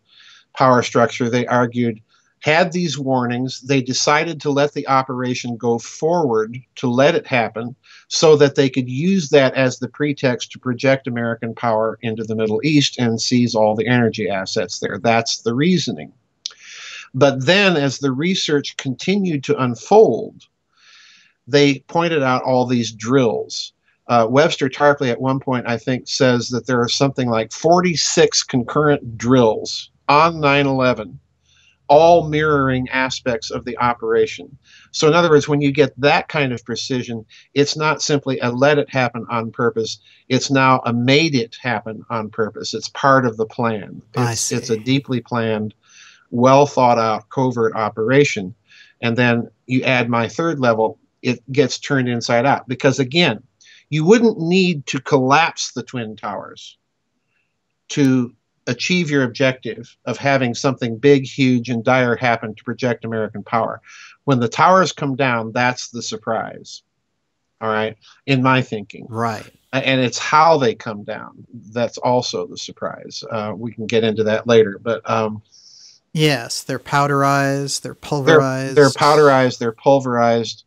power structure, they argued, had these warnings. They decided to let the operation go forward, to let it happen, so that they could use that as the pretext to project American power into the Middle East and seize all the energy assets there. That's the reasoning. But then, as the research continued to unfold, they pointed out all these drills. Webster Tarpley at one point, I think, says that there are something like 46 concurrent drills on 9/11, all mirroring aspects of the operation. So in other words, when you get that kind of precision, it's not simply a let it happen on purpose. It's now a made it happen on purpose. It's part of the plan. It's a deeply planned, well thought out, covert operation. And then you add my third level, it gets turned inside out. Because again, you wouldn't need to collapse the Twin Towers to achieve your objective of having something big, huge, and dire happen to project American power. When the towers come down, that's the surprise. All right, in my thinking.
Right.
And it's how they come down that's also the surprise. We can get into that later, but
yes, they're powderized, they're pulverized.
They're powderized, they're pulverized.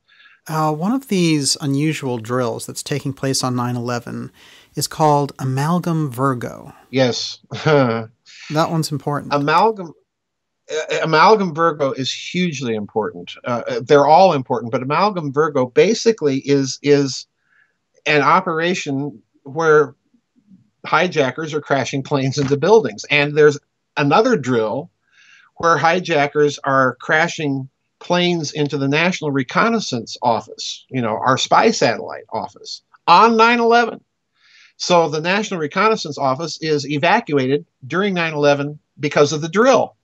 One of these unusual drills that's taking place on 9/11 is called Amalgam Virgo.
Yes.
That one's important.
Amalgam Virgo is hugely important. They're all important, but Amalgam Virgo basically is an operation where hijackers are crashing planes into buildings. And there's another drill where hijackers are crashing planes into the National Reconnaissance Office, our spy satellite office, on 9/11. So the National Reconnaissance Office is evacuated during 9/11 because of the drill.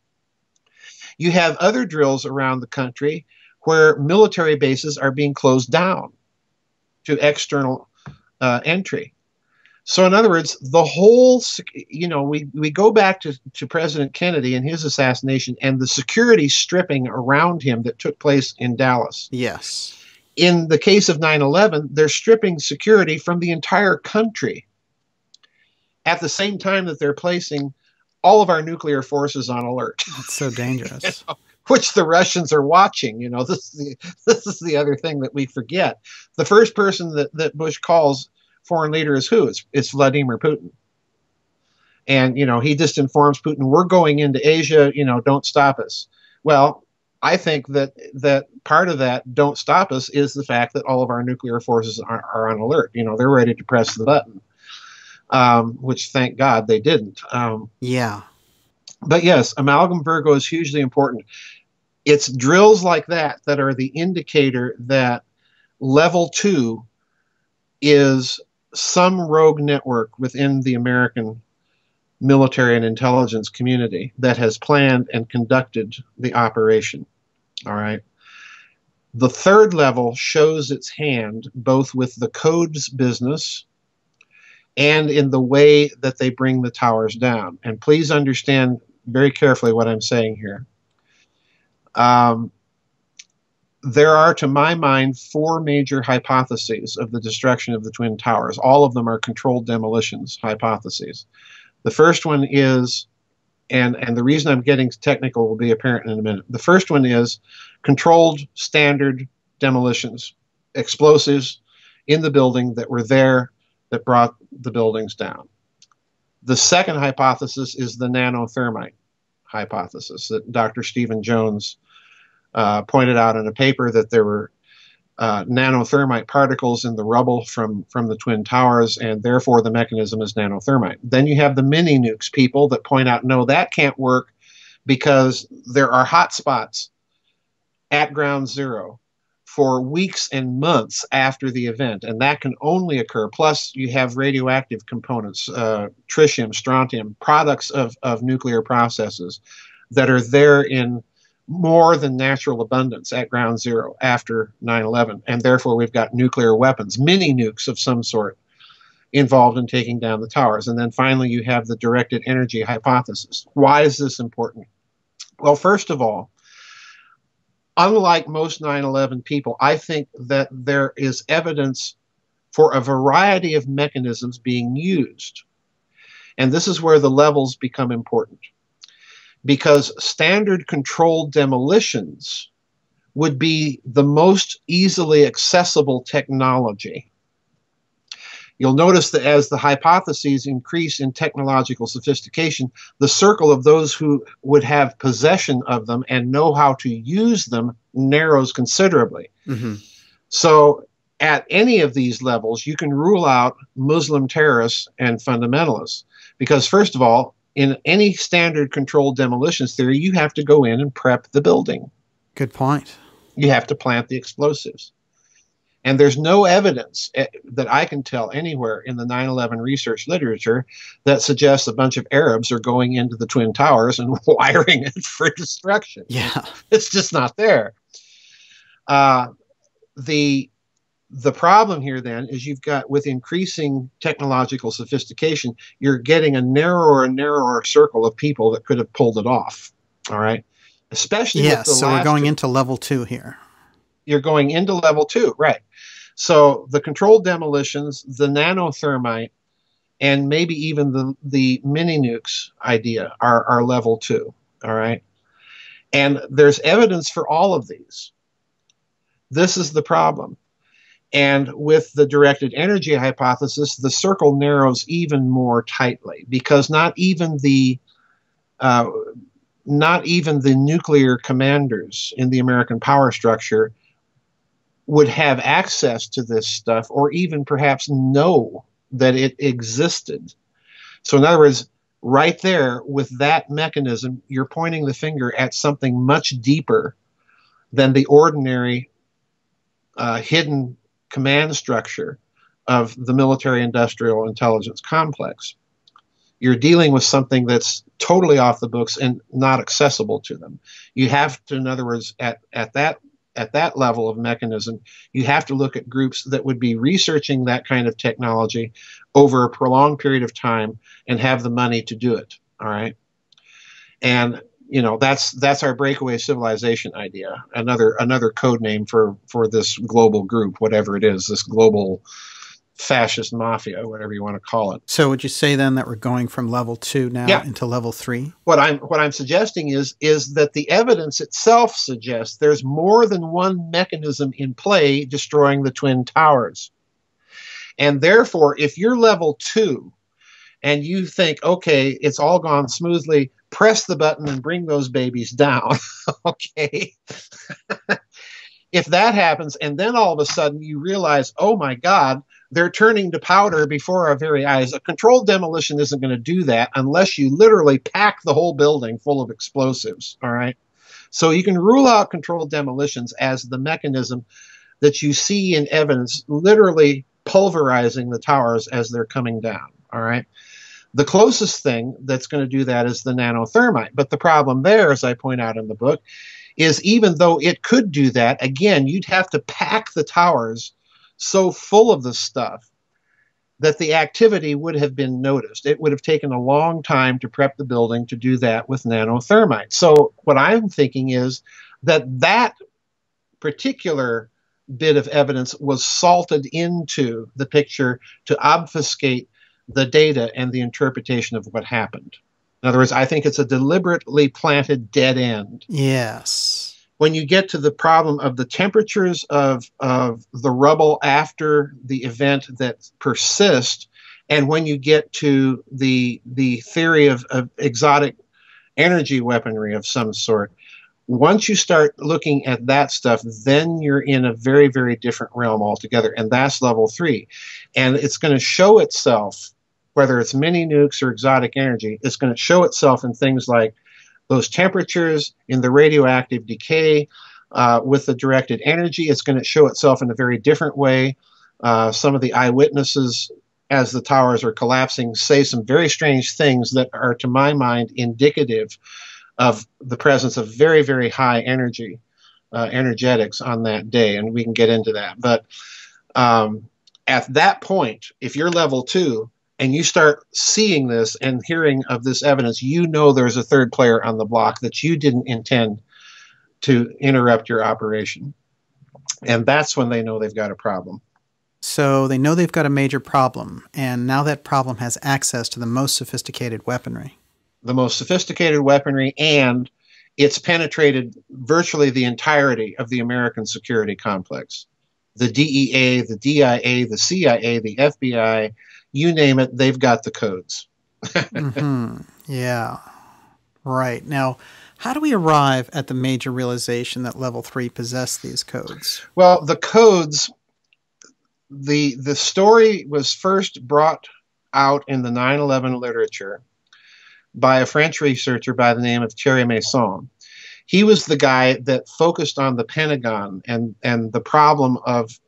You have other drills around the country where military bases are being closed down to external entry. So in other words, the whole, we go back to President Kennedy and his assassination and the security stripping around him that took place in Dallas.
Yes.
In the case of 9/11, they're stripping security from the entire country at the same time that they're placing all of our nuclear forces on alert.
That's so dangerous.
Which the Russians are watching. This is the other thing that we forget. The first person that Bush calls foreign leader is who? It's Vladimir Putin. And, he just informs Putin, we're going into Asia, don't stop us. Well, I think that part of that don't stop us is the fact that all of our nuclear forces are on alert. They're ready to press the button, which thank God they didn't.
Yeah.
But yes, Amalgam Virgo is hugely important. It's drills like that are the indicator that level 2 is some rogue network within the American military and intelligence community that has planned and conducted the operation. All right. The third level shows its hand both with the codes business and in the way that they bring the towers down. And please understand very carefully what I'm saying here. There are, to my mind, 4 major hypotheses of the destruction of the Twin Towers. All of them are controlled demolitions hypotheses. The first one is, and the reason I'm getting technical will be apparent in a minute. The first one is controlled standard demolitions, explosives in the building that were there that brought the buildings down. The second hypothesis is the nanothermite hypothesis that Dr. Stephen Jones pointed out in a paper, that there were nanothermite particles in the rubble from the Twin Towers, and therefore the mechanism is nanothermite. Then you have the mini nukes people that point out, no, that can't work because there are hot spots at ground zero for weeks and months after the event, and that can only occur. Plus, you have radioactive components, tritium, strontium, products of nuclear processes that are there in more than natural abundance at ground zero after 9/11, and therefore we've got nuclear weapons, mini nukes of some sort, involved in taking down the towers. And then finally you have the directed energy hypothesis. Why is this important? Well, first of all, unlike most 9/11 people, I think that there is evidence for a variety of mechanisms being used. And this is where the levels become important. Because standard controlled demolitions would be the most easily accessible technology. You'll notice that as the hypotheses increase in technological sophistication, the circle of those who would have possession of them and know how to use them narrows considerably. Mm-hmm. So at any of these levels, you can rule out Muslim terrorists and fundamentalists. Because first of all, in any standard controlled demolitions theory, you have to go in and prep the building.
Good point.
You have to plant the explosives. And there's no evidence that I can tell anywhere in the 9/11 research literature that suggests a bunch of Arabs are going into the Twin Towers and wiring it for destruction.
Yeah.
It's just not there. The problem here then is you've got, with increasing technological sophistication, you're getting a narrower and narrower circle of people that could have pulled it off. All right. Especially with the
so we're going into level 2 here. You're
going into level 2, right? So the controlled demolitions, the nanothermite, and maybe even the mini nukes idea are level 2. All right. And there's evidence for all of these. This is the problem. And with the directed energy hypothesis, the circle narrows even more tightly, because not even the nuclear commanders in the American power structure would have access to this stuff, or even perhaps know that it existed. So in other words, right there with that mechanism, you're pointing the finger at something much deeper than the ordinary hidden command structure of the military-industrial intelligence complex. You're dealing with something that's totally off the books and not accessible to them. You have to, in other words, at that level of mechanism, you have to look at groups that would be researching that kind of technology over a prolonged period of time and have the money to do it. All right. And you know, that's our breakaway civilization idea. Another code name for this global group, whatever it is, this global fascist mafia, whatever you want to call it.
So would you say then that we're going from level 2 now into level 3?
What I'm suggesting is that the evidence itself suggests there's more than one mechanism in play destroying the Twin Towers. And therefore, if you're level 2 and you think, okay, it's all gone smoothly, press the button and bring those babies down. Okay. If that happens, and then all of a sudden you realize, oh my God, they're turning to powder before our very eyes. A controlled demolition isn't going to do that unless you literally pack the whole building full of explosives. All right. So you can rule out controlled demolitions as the mechanism that you see in evidence literally pulverizing the towers as they're coming down. All right. The closest thing that's going to do that is the nanothermite. But the problem there, as I point out in the book, is even though it could do that, again, you'd have to pack the towers so full of the stuff that the activity would have been noticed. It would have taken a long time to prep the building to do that with nanothermite. So what I'm thinking is that particular bit of evidence was salted into the picture to obfuscate the data and the interpretation of what happened. In other words, I think it's a deliberately planted dead end.
Yes.
When you get to the problem of the temperatures of the rubble after the event that persist, and when you get to the theory of exotic energy weaponry of some sort, once you start looking at that stuff, then you're in a very, very different realm altogether, and that's level 3. And it's going to show itself, whether it's mini nukes or exotic energy, it's going to show itself in things like those temperatures, in the radioactive decay, with the directed energy. It's going to show itself in a very different way. Some of the eyewitnesses, as the towers are collapsing, say some very strange things that are, to my mind, indicative of the presence of very, very high energy, energetics on that day, and we can get into that. But at that point, if you're level 2, and you start seeing this and hearing of this evidence, you know there's a third player on the block that you didn't intend to interrupt your operation. And that's when they know they've got a problem.
So they know they've got a major problem, and now that problem has access to the most sophisticated weaponry.
The most sophisticated weaponry, and it's penetrated virtually the entirety of the American security complex. The DEA, the DIA, the CIA, the FBI, you name it, they've got the codes.
Yeah. Right. Now, how do we arrive at the major realization that level 3 possessed these codes?
Well, the codes, the story was first brought out in the 9/11 literature by a French researcher by the name of Thierry Masson. He was the guy that focused on the Pentagon and the problem of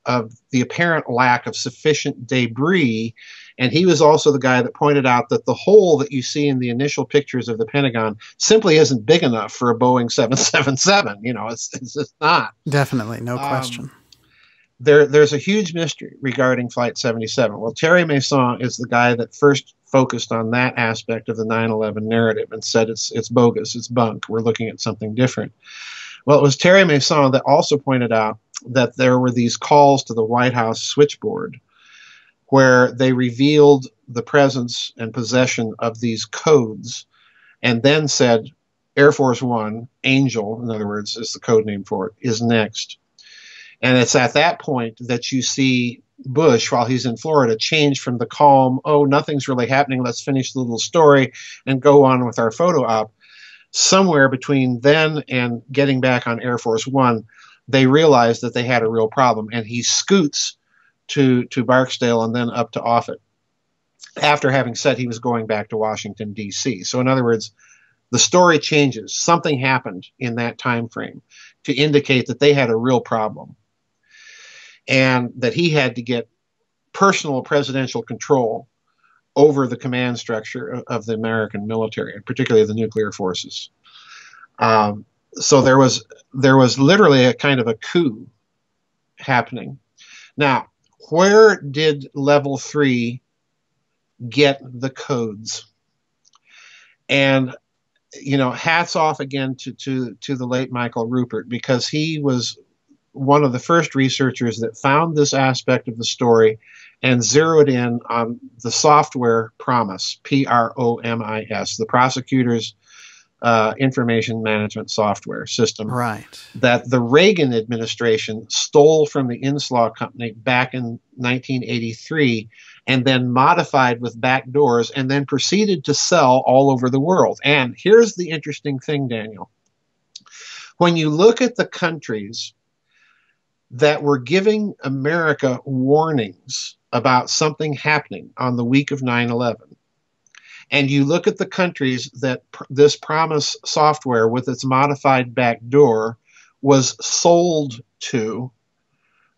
the apparent lack of sufficient debris. And he was also the guy that pointed out that the hole that you see in the initial pictures of the Pentagon simply isn't big enough for a Boeing 777. You know, it's just not.
Definitely, no question.
There's a huge mystery regarding Flight 77. Well, Thierry Masson is the guy that first focused on that aspect of the 9/11 narrative and said it's bogus, it's bunk, we're looking at something different. Well, it was Thierry Masson that also pointed out that there were these calls to the White House switchboard where they revealed the presence and possession of these codes and then said Air Force One, Angel, in other words, is the code name for it, is next. And it's at that point that you see Bush, while he's in Florida, change from the calm, oh, nothing's really happening, let's finish the little story and go on with our photo op. Somewhere between then and getting back on Air Force One, they realized that they had a real problem, and he scoots to Barksdale and then up to Offutt after having said he was going back to Washington, D.C. So in other words, the story changes. Something happened in that time frame to indicate that they had a real problem, and that he had to get personal presidential control over the command structure of the American military, and particularly the nuclear forces. So there was literally a kind of a coup happening. Now, where did Level 3 get the codes? And, you know, hats off again to the late Michael Rupert, because he was one of the first researchers that found this aspect of the story and zeroed in on the software PROMIS, P-R-O-M-I-S, the prosecutor's information management software system,
right,
that the Reagan administration stole from the Inslaw Company back in 1983 and then modified with back doors and then proceeded to sell all over the world. And here's the interesting thing, Daniel. When you look at the countries that were giving America warnings about something happening on the week of 9/11, and you look at the countries that this PROMIS software with its modified back door was sold to,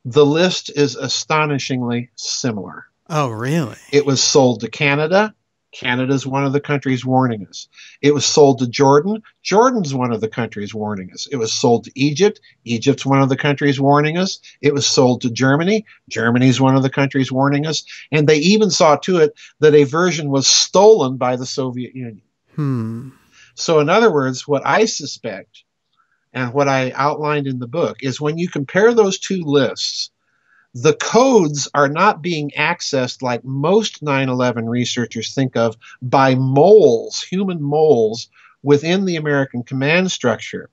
the list is astonishingly similar.
Oh, really?
It was sold to Canada. Canada's one of the countries warning us. It was sold to Jordan. Jordan's one of the countries warning us. It was sold to Egypt. Egypt's one of the countries warning us. It was sold to Germany. Germany's one of the countries warning us. And they even saw to it that a version was stolen by the Soviet Union. So in other words, what I suspect and what I outlined in the book is when you compare those two lists, the codes are not being accessed like most 9/11 researchers think of by moles, human moles, within the American command structure.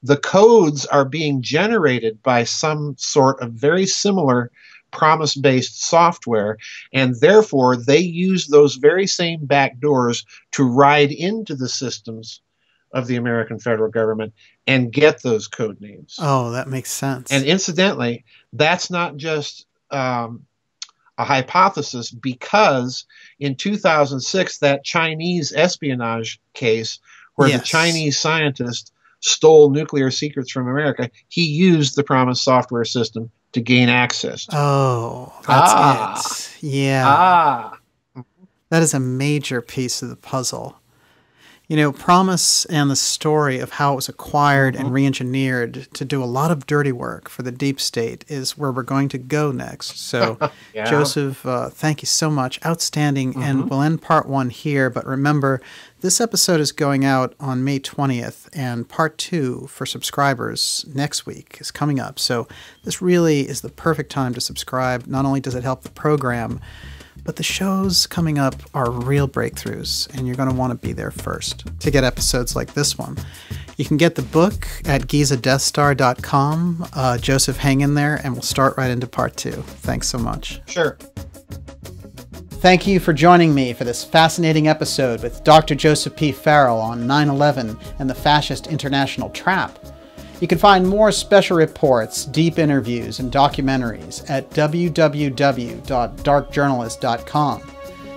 The codes are being generated by some sort of very similar PROMIS-based software, and therefore they use those very same back doors to ride into the systems of the American federal government and get those code names.
Oh, that makes sense.
And incidentally, that's not just a hypothesis, because in 2006, that Chinese espionage case where the Chinese scientist stole nuclear secrets from America, he used the PROMIS software system to gain access to.
Oh, that's it. Yeah. That is a major piece of the puzzle. You know, PROMIS and the story of how it was acquired and re-engineered to do a lot of dirty work for the deep state is where we're going to go next. So, Joseph, thank you so much. Outstanding. And we'll end part 1 here. But remember, this episode is going out on May 20th, and part 2 for subscribers next week is coming up. So this really is the perfect time to subscribe. Not only does it help the program, but the shows coming up are real breakthroughs, and you're going to want to be there first to get episodes like this one. You can get the book at gizadeathstar.com. Joseph, hang in there, and we'll start right into part 2. Thanks so much.
Sure.
Thank you for joining me for this fascinating episode with Dr. Joseph P. Farrell on 9/11 and the fascist international trap. You can find more special reports, deep interviews, and documentaries at www.darkjournalist.com.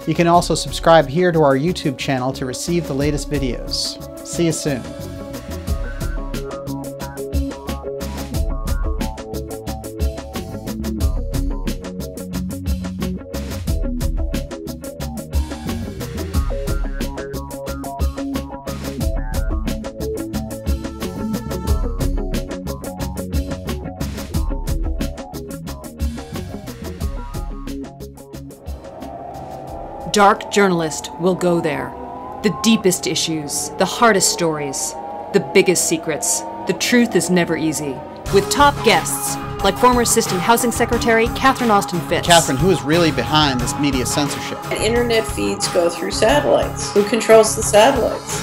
You You can also subscribe here to our YouTube channel to receive the latest videos. See you soon.
Dark Journalist will go there. The deepest issues, the hardest stories, the biggest secrets. The truth is never easy. With top guests like former Assistant Housing Secretary Catherine Austin Fitts.
Catherine, who is really behind this media censorship?
Internet feeds go through satellites. Who controls the satellites?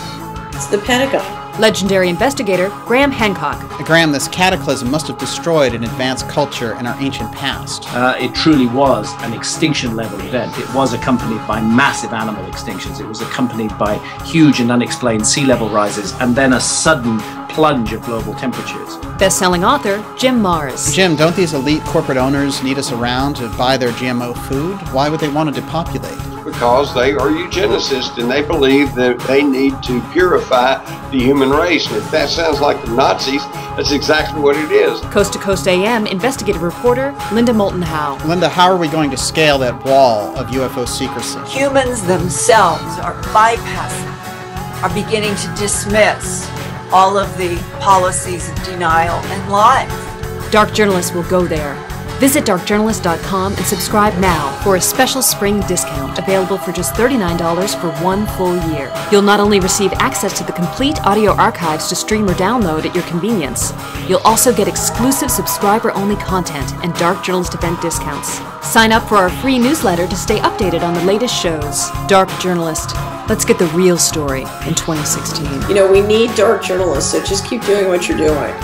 It's the Pentagon.
Legendary investigator Graham Hancock.
Graham, this cataclysm must have destroyed an advanced culture in our ancient past.
It truly was an extinction-level event. It was accompanied by massive animal extinctions. It was accompanied by huge and unexplained sea level rises, and then a sudden plunge of global temperatures.
Best-selling author Jim Marrs.
Jim, don't these elite corporate owners need us around to buy their GMO food? Why would they want to depopulate?
Because they are eugenicists and they believe that they need to purify the human race. And if that sounds like the Nazis, that's exactly what it is.
Coast to Coast AM investigative reporter Linda Moulton Howe.
Linda, how are we going to scale that wall of UFO secrecy?
Humans themselves are bypassing, are beginning to dismiss all of the policies of denial and lies.
Dark Journalist will go there. Visit darkjournalist.com and subscribe now for a special spring discount available for just $39 for 1 full year. You'll not only receive access to the complete audio archives to stream or download at your convenience, you'll also get exclusive subscriber-only content and Dark Journalist event discounts. Sign up for our free newsletter to stay updated on the latest shows. Dark Journalist. Let's get the real story in 2016.
You know, we need dark journalists, so just keep doing what you're doing.